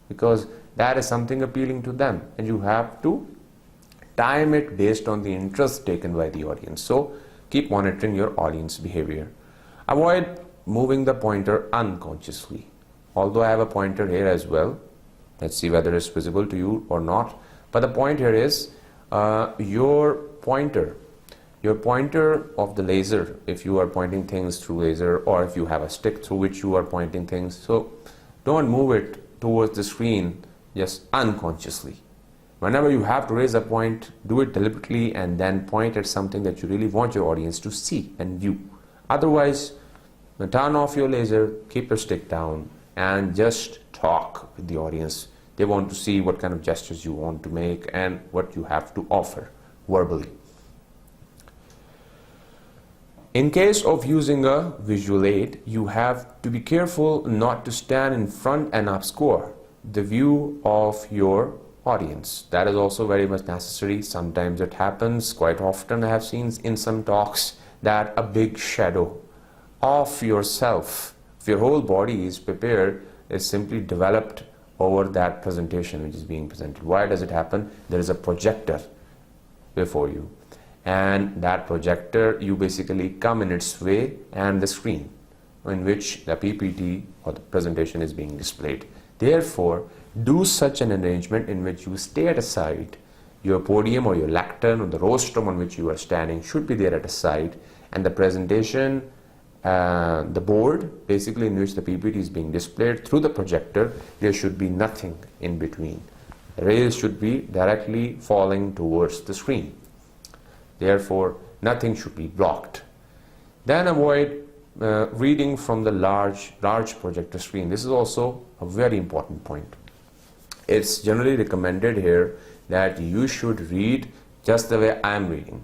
because that is something appealing to them, and you have to time it based on the interest taken by the audience. So keep monitoring your audience behavior. Avoid moving the pointer unconsciously. Although I have a pointer here as well, let's see whether it's visible to you or not, but the point here is your pointer of the laser, if you are pointing things through laser, or if you have a stick through which you are pointing things, so don't move it towards the screen just unconsciously. Whenever you have to raise a point, do it deliberately and then point at something that you really want your audience to see and view. Otherwise, turn off your laser, keep your stick down, and just talk with the audience. They want to see what kind of gestures you want to make and what you have to offer verbally. In case of using a visual aid, you have to be careful not to stand in front and obscure the view of your audience. That is also very much necessary. Sometimes it happens, quite often I have seen in some talks, that a big shadow of yourself, if your whole body is prepared, is simply developed over that presentation which is being presented. Why does it happen? There is a projector before you, and that projector, you basically come in its way, and the screen in which the PPT or the presentation is being displayed. Therefore, do such an arrangement in which you stay at a side. Your podium or your lectern or the rostrum on which you are standing should be there at a side, and the presentation, the board basically in which the PPT is being displayed through the projector, there should be nothing in between. The rays should be directly falling towards the screen. Therefore, nothing should be blocked. Then avoid reading from the large projector screen. This is also a very important point. It's generally recommended here that you should read just the way I am reading,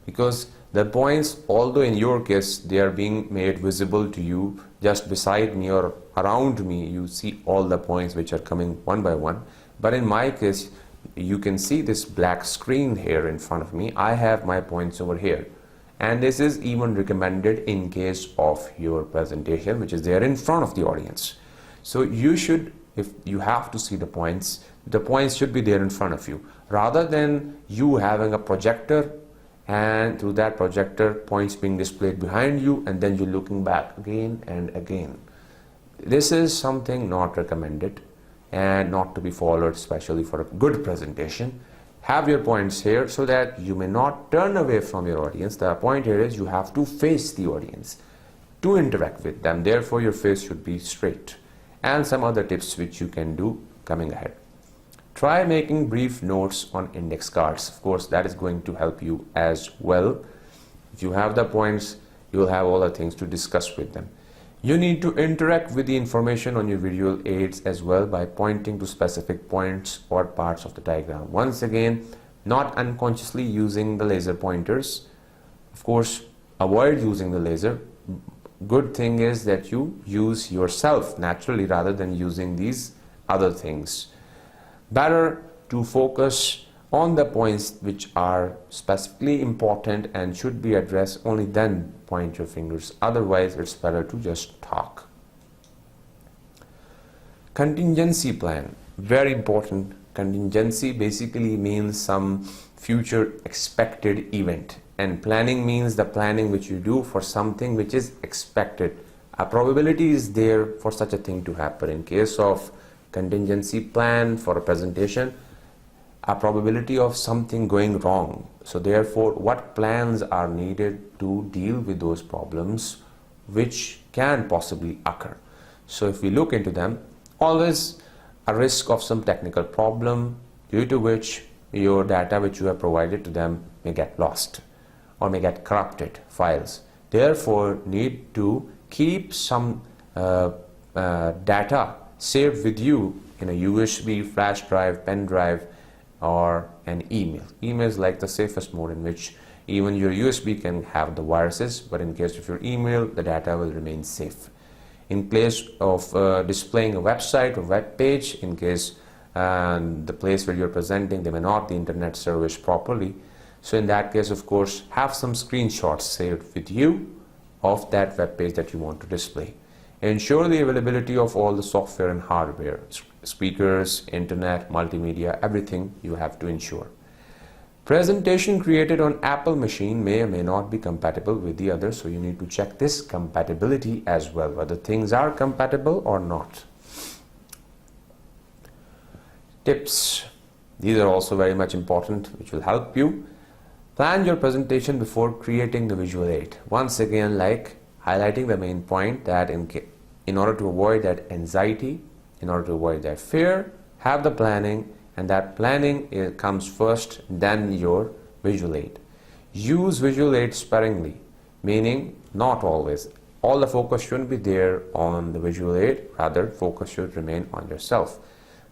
because the points, although in your case they are being made visible to you just beside me or around me, you see all the points which are coming one by one, but in my case you can see this black screen here in front of me. I have my points over here, and this is even recommended in case of your presentation which is there in front of the audience. So you should, if you have to see the points should be there in front of you, rather than you having a projector and through that projector points being displayed behind you and then you're looking back again and again. This is something not recommended and not to be followed, especially for a good presentation. Have your points here so that you may not turn away from your audience. The point here is you have to face the audience to interact with them. Therefore, your face should be straight. And some other tips which you can do coming ahead. Try making brief notes on index cards. Of course, that is going to help you as well. If you have the points, you will have all the things to discuss with them. You need to interact with the information on your visual aids as well by pointing to specific points or parts of the diagram. Once again, not unconsciously using the laser pointers. Of course, avoid using the laser. Good thing is that you use yourself naturally rather than using these other things. Better to focus on the points which are specifically important and should be addressed, only then point your fingers. Otherwise, it's better to just talk. Contingency plan, very important. Contingency basically means some future expected event, and planning means the planning which you do for something which is expected. A probability is there for such a thing to happen. In case of contingency plan for a presentation, a probability of something going wrong. So therefore, what plans are needed to deal with those problems which can possibly occur? So if we look into them, always a risk of some technical problem due to which your data which you have provided to them may get lost or may get corrupted files. Therefore, need to keep some data saved with you in a USB, flash drive, pen drive, or an email. Email is like the safest mode in which even your USB can have the viruses, but in case of your email, the data will remain safe. In case of displaying a website or web page, in case the place where you're presenting, they may not the internet service properly. So in that case, of course, have some screenshots saved with you of that web page that you want to display. Ensure the availability of all the software and hardware, speakers, internet, multimedia, everything you have to ensure. Presentation created on Apple machine may or may not be compatible with the others, so you need to check this compatibility as well, whether things are compatible or not. Tips. These are also very much important, which will help you. Plan your presentation before creating the visual aid. Once again, like highlighting the main point that in order to avoid that anxiety, in order to avoid that fear, have the planning, and that planning comes first, then your visual aid. Use visual aid sparingly, meaning not always. all the focus shouldn't be there on the visual aid, rather focus should remain on yourself.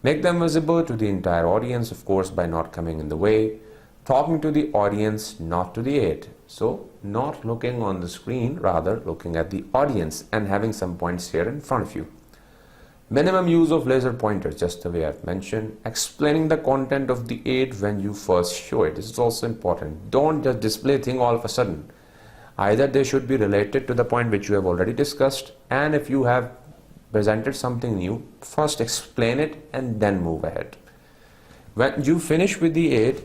Make them visible to the entire audience, of course, by not coming in the way, talking to the audience, not to the aid. So not looking on the screen, rather looking at the audience and having some points here in front of you. Minimum use of laser pointers, just the way I've mentioned. Explaining the content of the aid when you first show it. This is also important. Don't just display thing all of a sudden. Either they should be related to the point which you have already discussed, and if you have presented something new, first explain it and then move ahead. When you finish with the aid,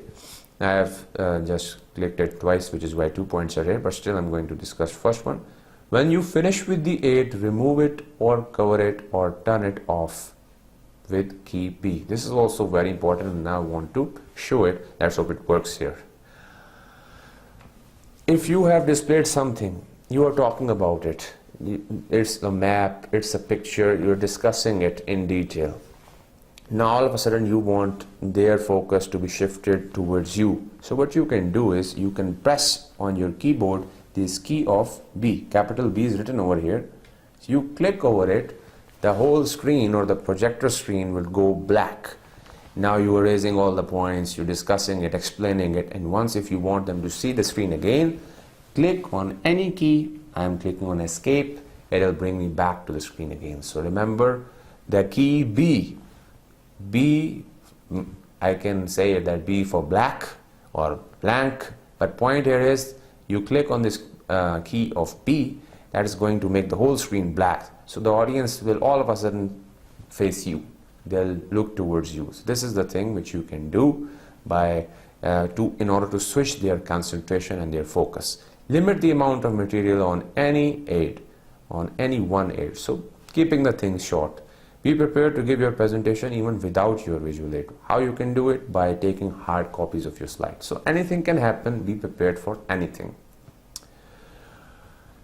I have just clicked it twice, which is why 2 points are here, but still I'm going to discuss first one. When you finish with the aid, remove it or cover it or turn it off with key B. This is also very important, and now I want to show it. Let's hope it works here. If you have displayed something, you are talking about it. It's a map, it's a picture, you're discussing it in detail. Now all of a sudden you want their focus to be shifted towards you. So what you can do is you can press on your keyboard this key of B. Capital B is written over here. So you click over it, the whole screen or the projector screen will go black. Now you are raising all the points, you're discussing it, explaining it, and once if you want them to see the screen again, click on any key. I'm clicking on escape, it'll bring me back to the screen again. So remember the key B. B, I can say that B for black or blank, but point here is you click on this key of B, that is going to make the whole screen black. So the audience will all of a sudden face you. They'll look towards you. So this is the thing which you can do by in order to switch their concentration and their focus. Limit the amount of material on any aid, on any one aid. So keeping the things short. Be prepared to give your presentation even without your visual aid. How you can do it? By taking hard copies of your slides. So anything can happen. Be prepared for anything.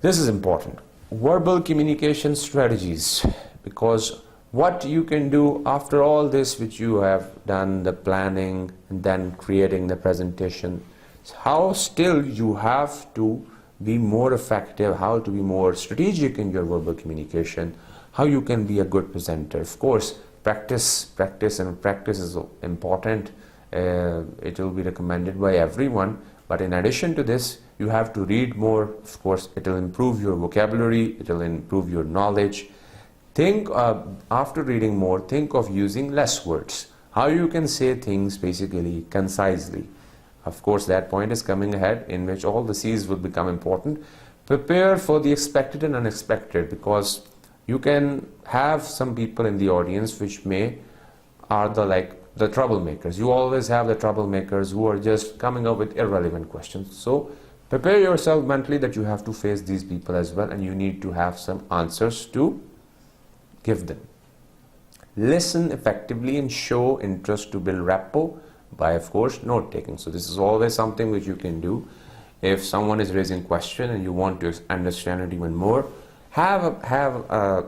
This is important. Verbal communication strategies, because what you can do after all this which you have done, the planning and then creating the presentation, how still you have to be more effective, how to be more strategic in your verbal communication, how you can be a good presenter. Of course, practice is important. It will be recommended by everyone, but in addition to this, you have to read more. Of course, it will improve your vocabulary, it will improve your knowledge. Think after reading more, think of using less words. How you can say things basically concisely. Of course, that point is coming ahead, in which all the C's will become important. Prepare for the expected and unexpected, because you can have some people in the audience which are the troublemakers. You always have the troublemakers who are just coming up with irrelevant questions. So prepare yourself mentally that you have to face these people as well, and you need to have some answers to give them. Listen effectively and show interest to build rapport by, of course, note taking. So this is always something which you can do. If someone is raising a question and you want to understand it even more, have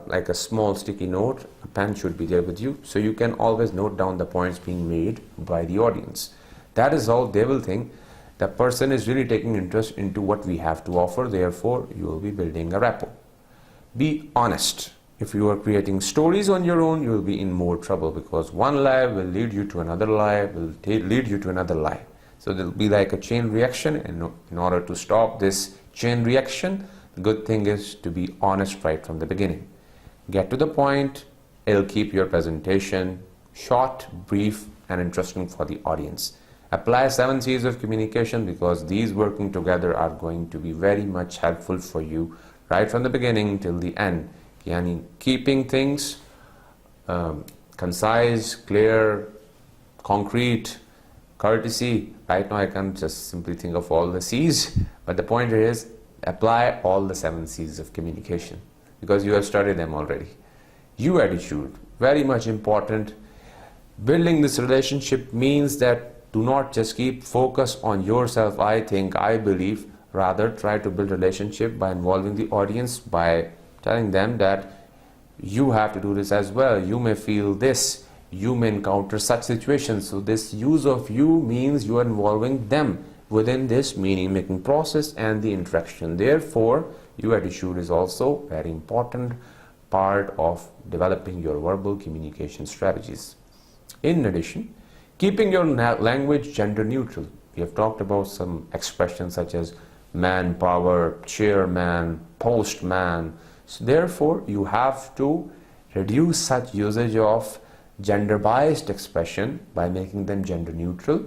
like a small sticky note. A pen should be there with you, so you can always note down the points being made by the audience. That is how they will think the person is really taking interest into what we have to offer. Therefore, you will be building a rapport. Be honest. If you are creating stories on your own, you will be in more trouble, because one lie will lead you to another lie, will lead you to another lie. So there will be like a chain reaction, and in order to stop this chain reaction, the good thing is to be honest right from the beginning. Get to the point. It'll keep your presentation short, brief, and interesting for the audience. Apply 7 C's of communication, because these working together are going to be very much helpful for you right from the beginning till the end. Yani keeping things concise, clear, concrete, courtesy. Right now I can't just simply think of all the C's, but the point is apply all the 7 C's of communication, because you have studied them already. You attitude, very much important. Building this relationship means that do not just keep focus on yourself, I think, I believe. Rather, try to build a relationship by involving the audience, by telling them that you have to do this as well. You may feel this, you may encounter such situations. So this use of you means you are involving them within this meaning making process and the interaction. Therefore, your attitude is also very important part of developing your verbal communication strategies. In addition, keeping your language gender neutral. We have talked about some expressions such as manpower, chairman, postman. So therefore, you have to reduce such usage of gender-biased expression by making them gender neutral.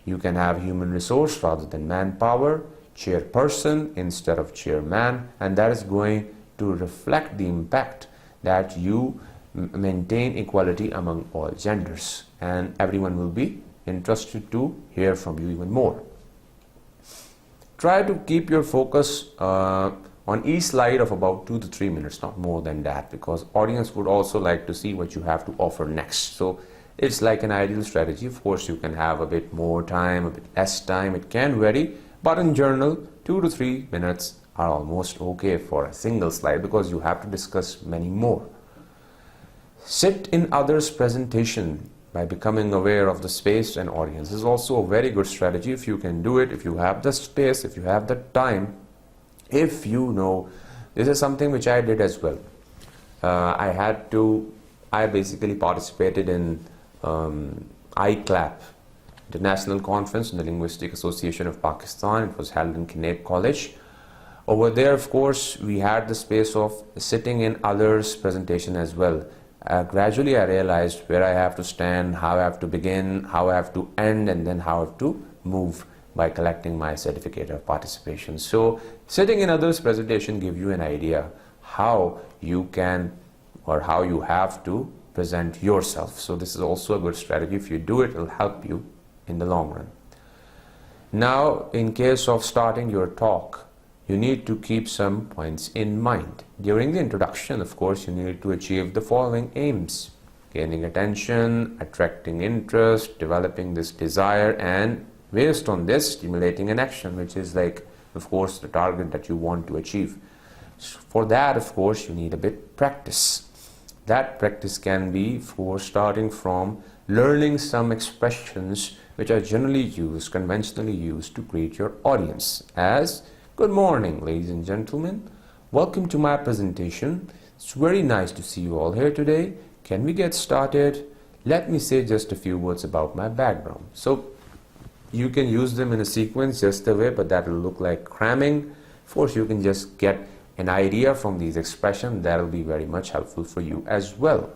You can have human resource rather than manpower, chairperson instead of chairman, and that is going to reflect the impact that you maintain equality among all genders, and everyone will be interested to hear from you even more. Try to keep your focus on each slide of about 2 to 3 minutes, not more than that, because audience would also like to see what you have to offer next. So it's like an ideal strategy. Of course, you can have a bit more time, a bit less time, it can vary, but in general 2 to 3 minutes are almost okay for a single slide because you have to discuss many more. Sit in others' presentation by becoming aware of the space and audience. This is also a very good strategy if you can do it, if you have the space, if you have the time, if you know. This is something which I did as well. I basically participated in ICLAP, International Conference in the Linguistic Association of Pakistan. It was held in Kinnaird College. Over there, of course, we had the space of sitting in others' presentation as well. Gradually I realized where I have to stand, how I have to begin, how I have to end, and then how I have to move by collecting my certificate of participation. So sitting in others' presentation gives you an idea how you can or how you have to present yourself. So this is also a good strategy. If you do it, it will help you in the long run. Now, in case of starting your talk, you need to keep some points in mind. During the introduction, of course, you need to achieve the following aims: gaining attention, attracting interest, developing this desire, and based on this, stimulating an action, which is like, of course, the target that you want to achieve. For that, of course, you need a bit practice. That practice can be for starting from learning some expressions which are generally used, conventionally used to greet your audience, as good morning, ladies and gentlemen. Welcome to my presentation. It's very nice to see you all here today. Can we get started? Let me say just a few words about my background. So you can use them in a sequence just a way, but that will look like cramming. Of course, you can just get an idea from these expressions. That will be very much helpful for you as well.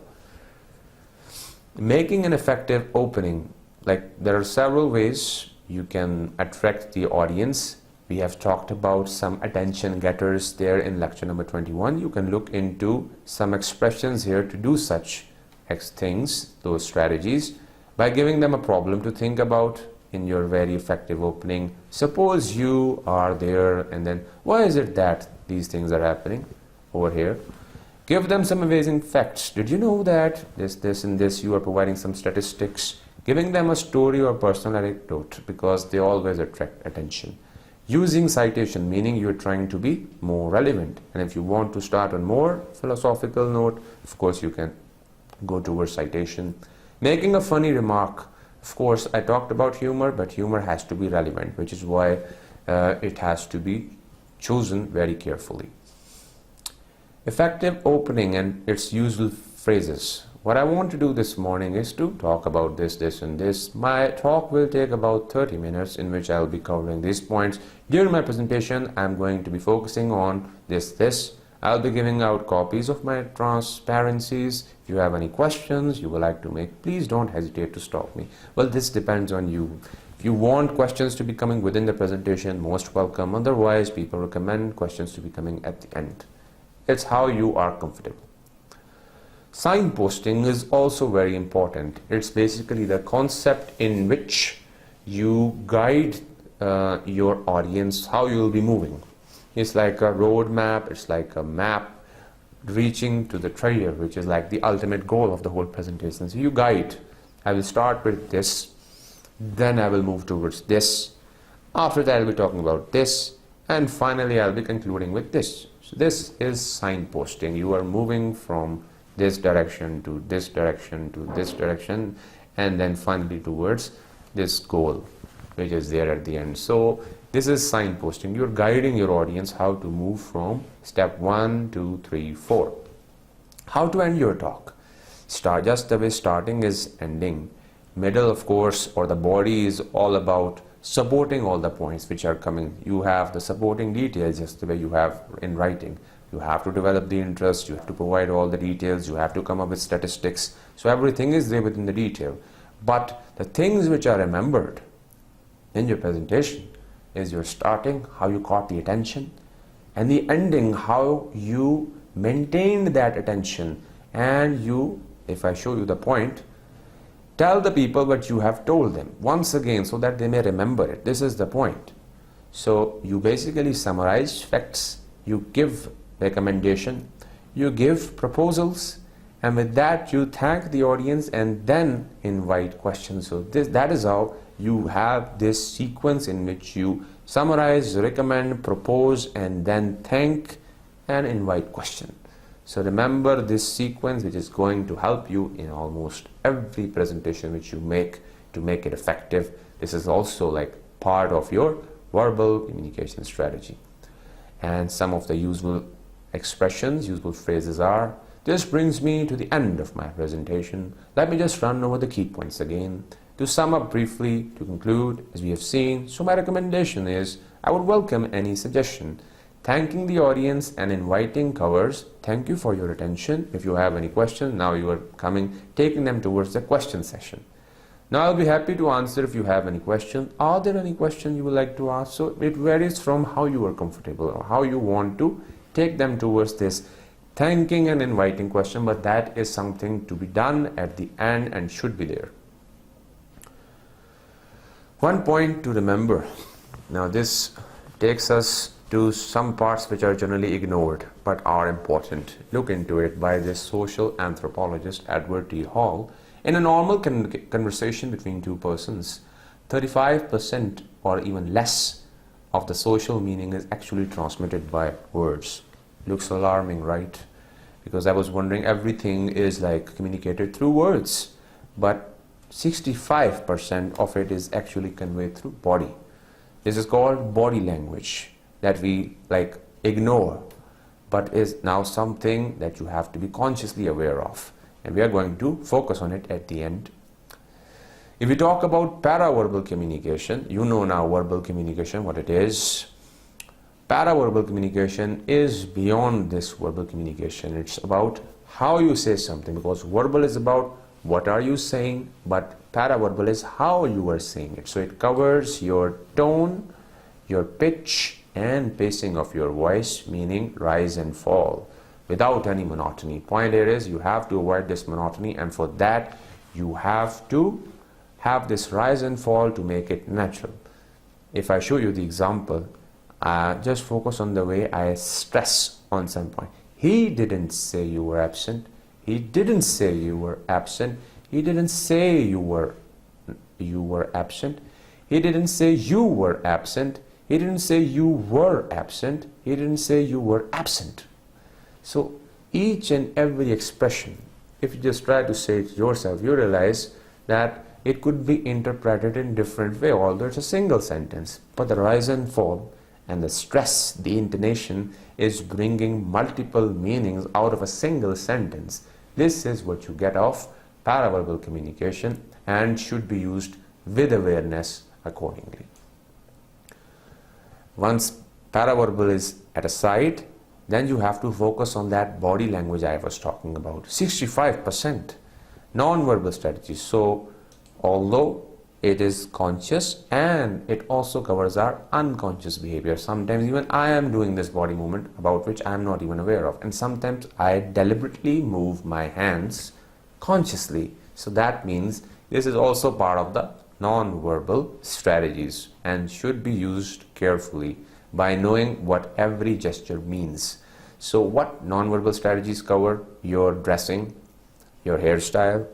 Making an effective opening. Like, there are several ways you can attract the audience. We have talked about some attention getters there in lecture number 21. You can look into some expressions here to do such things, those strategies, by giving them a problem to think about in your very effective opening. Suppose you are there and then, why is it that these things are happening over here? Give them some amazing facts. Did you know that this and this? You are providing some statistics, giving them a story or personal anecdote, because they always attract attention. Using citation, meaning you're trying to be more relevant. And if you want to start on more philosophical note, of course you can go towards citation. Making a funny remark. Of course, I talked about humor, but humor has to be relevant, which is why it has to be chosen very carefully. Effective opening and its usual phrases. What I want to do this morning is to talk about this, this, and this. My talk will take about 30 minutes in which I will be covering these points. During my presentation, I'm going to be focusing on this. I'll be giving out copies of my transparencies. If you have any questions you would like to make, please don't hesitate to stop me. Well, this depends on you. If you want questions to be coming within the presentation, most welcome. Otherwise, people recommend questions to be coming at the end. It's how you are comfortable. Signposting is also very important. It's basically the concept in which you guide your audience how you will be moving. It's like a road map, it's like a map reaching to the treasure, which is like the ultimate goal of the whole presentation. So you guide. I will start with this, then I will move towards this. After that, I'll be talking about this, and finally I'll be concluding with this. So this is signposting. You are moving from this direction to this direction to this direction, and then finally towards this goal. which is there at the end. So this is signposting. You're guiding your audience how to move from step 1, 2, 3, 4. How to end your talk. Start just the way starting is ending. Middle, of course, or the body is all about supporting all the points which are coming. You have the supporting details just the way you have in writing. You have to develop the interest, you have to provide all the details, you have to come up with statistics. So everything is there within the detail. But the things which are remembered in your presentation is your starting, how you caught the attention, and the ending, how you maintained that attention. And you, if I show you the point, tell the people what you have told them once again so that they may remember it. This is the point. So you basically summarize facts, you give recommendation, you give proposals, and with that you thank the audience and then invite questions. So that is how you have this sequence in which you summarize, recommend, propose, and then thank and invite question. So remember this sequence, which is going to help you in almost every presentation which you make to make it effective. This is also like part of your verbal communication strategy. And some of the useful expressions, useful phrases are, this brings me to the end of my presentation. Let me just run over the key points again. To sum up briefly, to conclude, as we have seen, so my recommendation is, I would welcome any suggestion. Thanking the audience and inviting covers, thank you for your attention. If you have any questions, now you are taking them towards the question session. Now I'll be happy to answer if you have any questions. Are there any questions you would like to ask? So it varies from how you are comfortable or how you want to take them towards this thanking and inviting question, but that is something to be done at the end and should be there. One point to remember. Now this takes us to some parts which are generally ignored but are important. Look into it by this social anthropologist Edward T. Hall. In a normal conversation between two persons, 35% or even less of the social meaning is actually transmitted by words. Looks alarming, right? Because I was wondering, everything is like communicated through words, but 65% of it is actually conveyed through body. This is called body language that we like ignore, but is now something that you have to be consciously aware of, and we are going to focus on it at the end. If we talk about paraverbal communication, you know now verbal communication, what it is. Paraverbal communication is beyond this verbal communication. It's about how you say something, because verbal is about what are you saying, but paraverbal is how you are saying it. So it covers your tone, your pitch, and pacing of your voice, meaning rise and fall, without any monotony. Point here is you have to avoid this monotony, and for that you have to have this rise and fall to make it natural. If I show you the example, just focus on the way I stress on some point. He didn't say you were absent. He didn't say you were absent. He didn't say you were absent. He didn't say you were absent. He didn't say you were absent. He didn't say you were absent. So each and every expression, if you just try to say it yourself, you realize that it could be interpreted in different way, although it's a single sentence. But the rise and fall and the stress, the intonation is bringing multiple meanings out of a single sentence. This is what you get of paraverbal communication and should be used with awareness accordingly. Once paraverbal is at a side, then you have to focus on that body language I was talking about. 65% non-verbal strategies. So although it is conscious and it also covers our unconscious behavior. Sometimes even I am doing this body movement about which I am not even aware of, and sometimes I deliberately move my hands consciously. So that means this is also part of the non-verbal strategies and should be used carefully by knowing what every gesture means. So what non-verbal strategies cover? Your dressing, your hairstyle,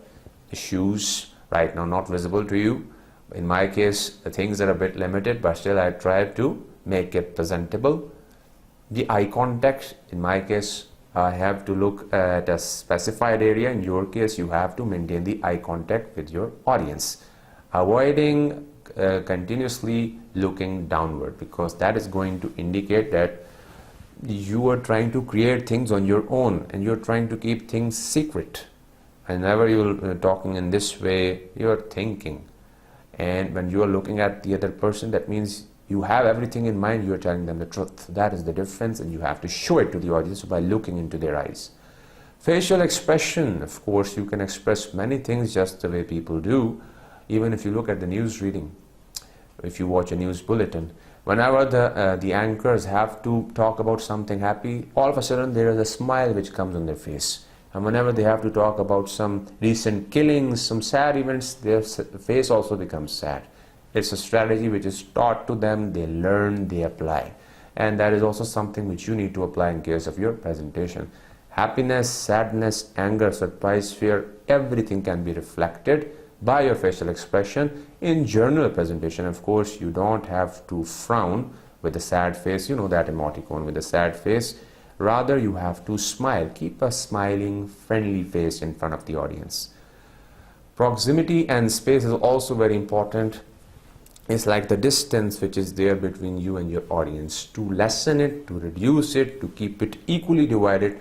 the shoes, right now not visible to you. In my case, the things are a bit limited, but still I try to make it presentable. The eye contact, in my case, I have to look at a specified area. In your case, you have to maintain the eye contact with your audience. Avoiding continuously looking downward, because that is going to indicate that you are trying to create things on your own and you're trying to keep things secret. Whenever you're talking in this way, you're thinking, and when you are looking at the other person, that means you have everything in mind, you're telling them the truth. That is the difference, and you have to show it to the audience by looking into their eyes. Facial expression, of course, you can express many things just the way people do. Even if you look at the news reading, if you watch a news bulletin, whenever the anchors have to talk about something happy, all of a sudden there is a smile which comes on their face. And whenever they have to talk about some recent killings, some sad events, their face also becomes sad. It's a strategy which is taught to them, they learn, they apply. And that is also something which you need to apply in case of your presentation. Happiness, sadness, anger, surprise, fear, everything can be reflected by your facial expression. In journal presentation, of course, you don't have to frown with a sad face, you know that emoticon with a sad face. Rather, you have to smile. Keep a smiling, friendly face in front of the audience. Proximity and space is also very important. It's like the distance which is there between you and your audience. To lessen it, to reduce it, to keep it equally divided,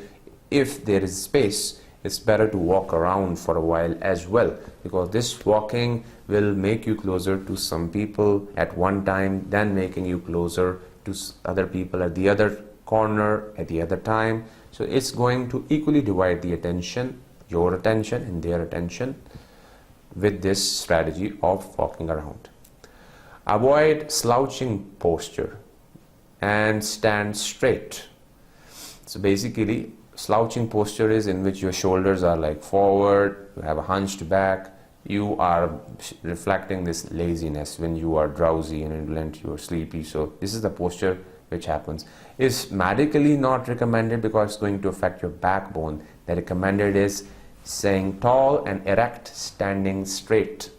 if there is space, it's better to walk around for a while as well, because this walking will make you closer to some people at one time, then making you closer to other people at the other corner at the other time. So it's going to equally divide the attention, your attention and their attention, with this strategy of walking around. Avoid slouching posture and stand straight. So basically, slouching posture is in which your shoulders are like forward, you have a hunched back, you are reflecting this laziness when you are drowsy and indolent, you are sleepy. So this is the posture which happens. Is medically not recommended because it's going to affect your backbone. The recommended is staying tall and erect, standing straight.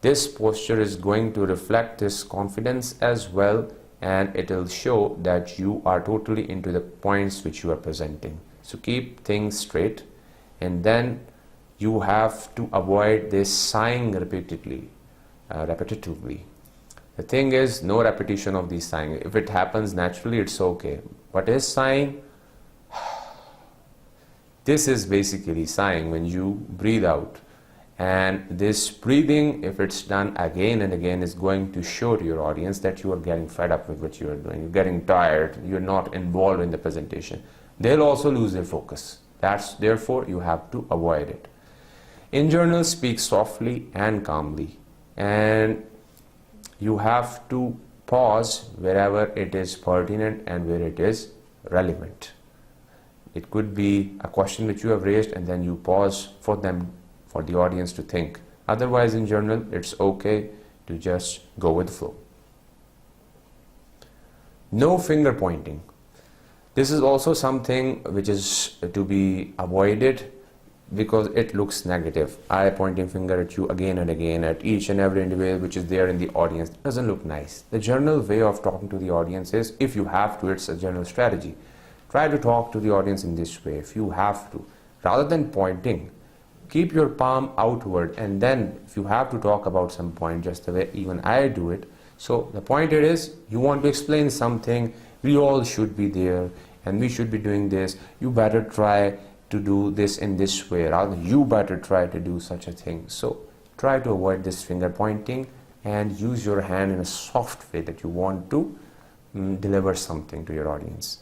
This posture is going to reflect this confidence as well, and it will show that you are totally into the points which you are presenting. So keep things straight, and then you have to avoid this sighing repetitively. The thing is, no repetition of these sighing. If it happens naturally, it's okay. What is sighing? This is basically sighing when you breathe out. And this breathing, if it's done again and again, is going to show to your audience that you are getting fed up with what you are doing. You're getting tired. You're not involved in the presentation. They'll also lose their focus. Therefore, you have to avoid it. In journal, speak softly and calmly. And you have to pause wherever it is pertinent and where it is relevant. It could be a question which you have raised, and then you pause for the audience to think. Otherwise, in journal, it's okay to just go with the flow. No finger pointing. This is also something which is to be avoided because it looks negative. I pointing finger at you again and again at each and every individual which is there in the audience doesn't look nice. The general way of talking to the audience is, if you have to, it's a general strategy. Try to talk to the audience in this way if you have to. Rather than pointing, keep your palm outward, and then if you have to talk about some point, just the way even I do it. So the point it is, you want to explain something, we all should be there and we should be doing this. You better try to do this in this way, rather you better try to do such a thing. So try to avoid this finger pointing and use your hand in a soft way that you want to deliver something to your audience.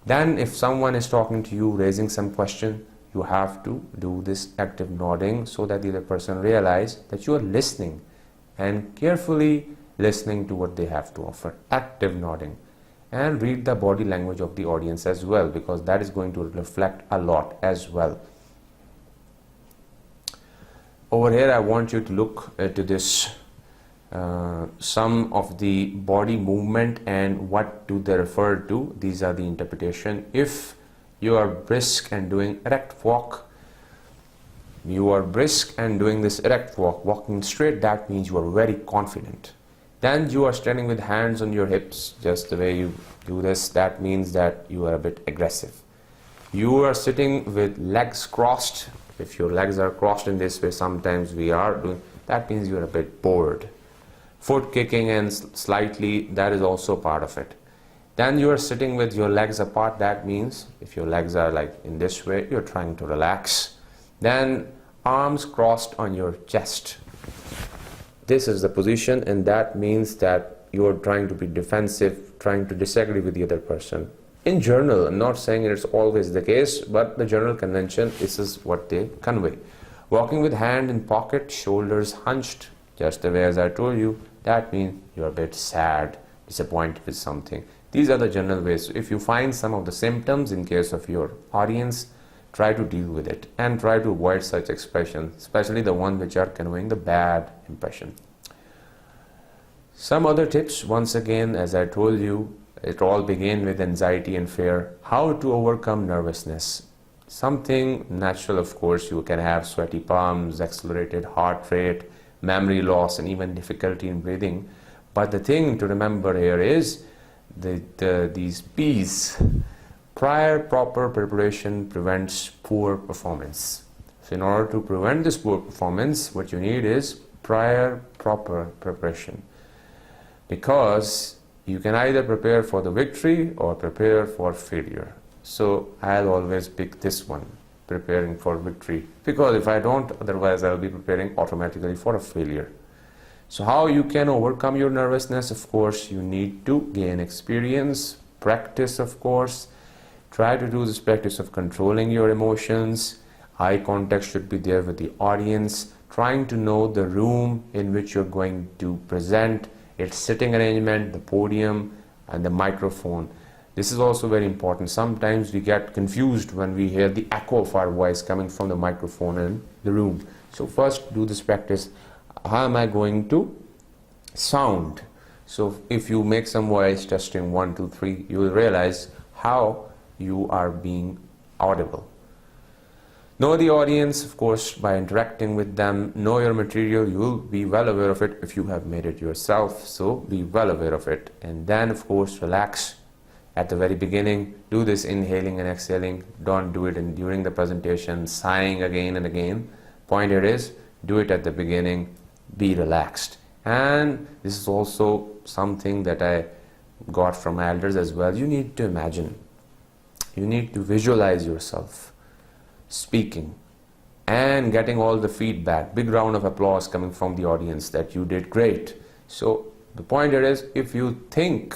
Then if someone is talking to you, raising some question, you have to do this active nodding so that the other person realize that you are listening and carefully listening to what they have to offer. Active nodding. And read the body language of the audience as well, because that is going to reflect a lot as well. Over here, I want you to look to this some of the body movement and what do they refer to. These are the interpretation. If you are brisk and doing erect walk, you are brisk and doing this erect walk, walking straight, that means you are very confident. Then you are standing with hands on your hips, just the way you do this, that means that you are a bit aggressive. You are sitting with legs crossed. If your legs are crossed in this way, sometimes we are doing, that means you are a bit bored. foot kicking and slightly, that is also part of it. Then you are sitting with your legs apart. That means if your legs are like in this way, you're trying to relax. Then arms crossed on your chest. This is the position, and that means that you are trying to be defensive, trying to disagree with the other person. In general, I'm not saying it's always the case, but the general convention, this is what they convey. Walking with hand in pocket, shoulders hunched, just the way as I told you, that means you're a bit sad, disappointed with something. These are the general ways. So if you find some of the symptoms in case of your audience, try to deal with it and try to avoid such expressions, especially the ones which are conveying the bad impression. Some other tips, once again, as I told you, it all began with anxiety and fear. How to overcome nervousness. Something natural, of course. You can have sweaty palms, accelerated heart rate, memory loss, and even difficulty in breathing. But the thing to remember here is these P's. Prior proper preparation prevents poor performance. So in order to prevent this poor performance, what you need is prior proper preparation. Because you can either prepare for the victory or prepare for failure. So I'll always pick this one, preparing for victory. Because if I don't, otherwise I'll be preparing automatically for a failure. So how you can overcome your nervousness? Of course, you need to gain experience, practice, of course. Try to do this practice of controlling your emotions. Eye contact should be there with the audience. Trying to know the room in which you're going to present, its sitting arrangement, the podium, and the microphone. This is also very important. Sometimes we get confused when we hear the echo of our voice coming from the microphone in the room. So first do this practice. How am I going to sound? So if you make some voice testing 1, 2, 3, you will realize how you are being audible. Know the audience, of course, by interacting with them. Know your material. You will be well aware of it if you have made it yourself. So be well aware of it. And then, of course, relax at the very beginning. Do this inhaling and exhaling. Don't do it during the presentation, sighing again and again. Point here is, do it at the beginning. Be relaxed. And this is also something that I got from my elders as well. You need to imagine. You need to visualize yourself speaking and getting all the feedback, big round of applause coming from the audience that you did great. So the point here is, if you think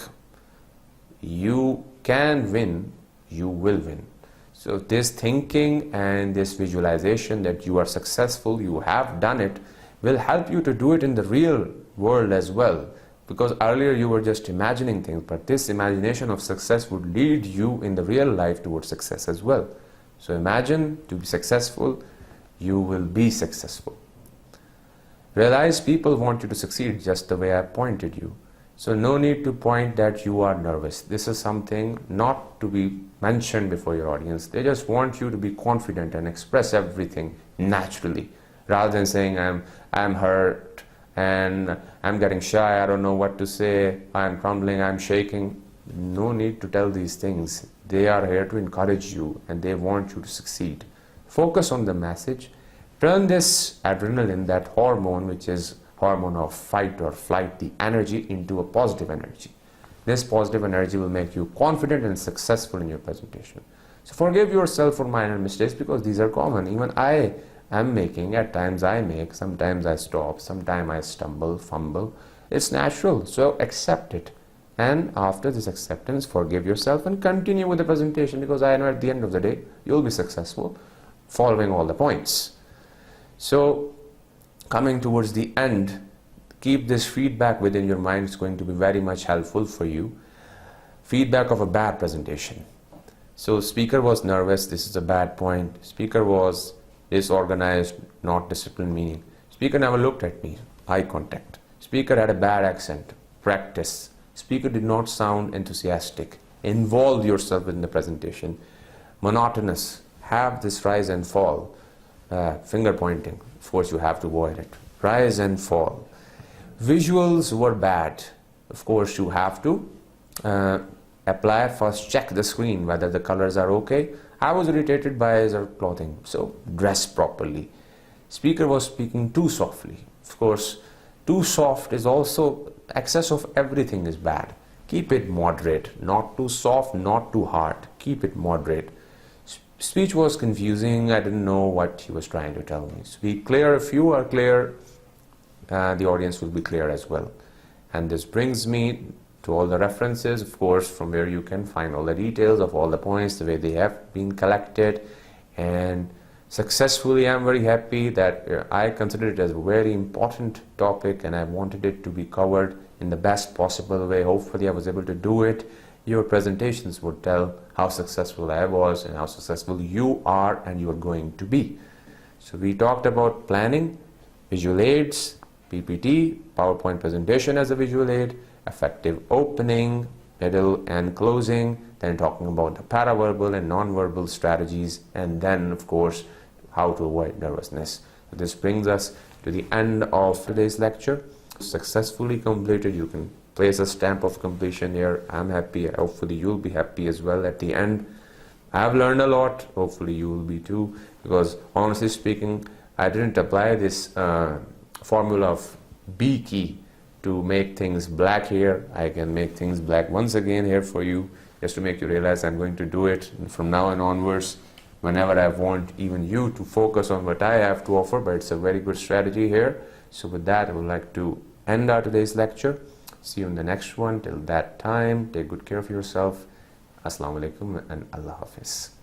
you can win, you will win. So this thinking and this visualization that you are successful, you have done it, will help you to do it in the real world as well. Because earlier you were just imagining things, but this imagination of success would lead you in the real life towards success as well. So imagine to be successful, you will be successful. Realize people want you to succeed just the way I pointed you. So no need to point that you are nervous. This is something not to be mentioned before your audience. They just want you to be confident and express everything naturally, rather than saying I'm hurt and I'm getting shy, I don't know what to say, I'm crumbling, I'm shaking. No need to tell these things. They are here to encourage you and they want you to succeed. Focus on the message. Turn this adrenaline, that hormone which is hormone of fight or flight, the energy, into a positive energy. This positive energy will make you confident and successful in your presentation. So forgive yourself for minor mistakes, because these are common. Even I am making, at times I make, sometimes I stop, sometimes I stumble, fumble. It's natural, so accept it. And after this acceptance, forgive yourself and continue with the presentation, because I know at the end of the day, you'll be successful following all the points. So coming towards the end, keep this feedback within your mind. It's going to be very much helpful for you. Feedback of a bad presentation. So speaker was nervous, this is a bad point. Speaker was disorganized, not disciplined, meaning speaker never looked at me, eye contact. Speaker had a bad accent, practice. Speaker did not sound enthusiastic. Involve yourself in the presentation. Monotonous, have this rise and fall. Finger pointing, of course you have to avoid it. Rise and fall. Visuals were bad. Of course you have to apply, first check the screen whether the colors are okay. I was irritated by his clothing, so dress properly. Speaker was speaking too softly. Of course, Too soft is also, excess of everything is bad. Keep it moderate, not too soft, not too hard. Keep it moderate. Speech was confusing. I didn't know what he was trying to tell me. Speak clear. If you are clear, the audience will be clear as well. And this brings me to all the references, of course, from where you can find all the details of all the points, the way they have been collected. And successfully, I'm very happy that I consider it as a very important topic, and I wanted it to be covered in the best possible way. Hopefully, I was able to do it. Your presentations would tell how successful I was and how successful you are and you are going to be. So we talked about planning, visual aids, PPT, PowerPoint presentation as a visual aid, effective opening, middle and closing, then talking about the paraverbal and non-verbal strategies, and then of course how to avoid nervousness. So this brings us to the end of today's lecture. Successfully completed. You can place a stamp of completion here. I'm happy. Hopefully you'll be happy as well at the end. I've learned a lot. Hopefully you will be too, because honestly speaking, I didn't apply this formula of B key to make things black here. I can make things black once again here for you, just to make you realize I'm going to do it from now on onwards whenever I want even you to focus on what I have to offer. But it's a very good strategy here. So with that, I would like to end our today's lecture. See you in the next one. Till that time, take good care of yourself. Assalamu alaikum and Allah Hafiz.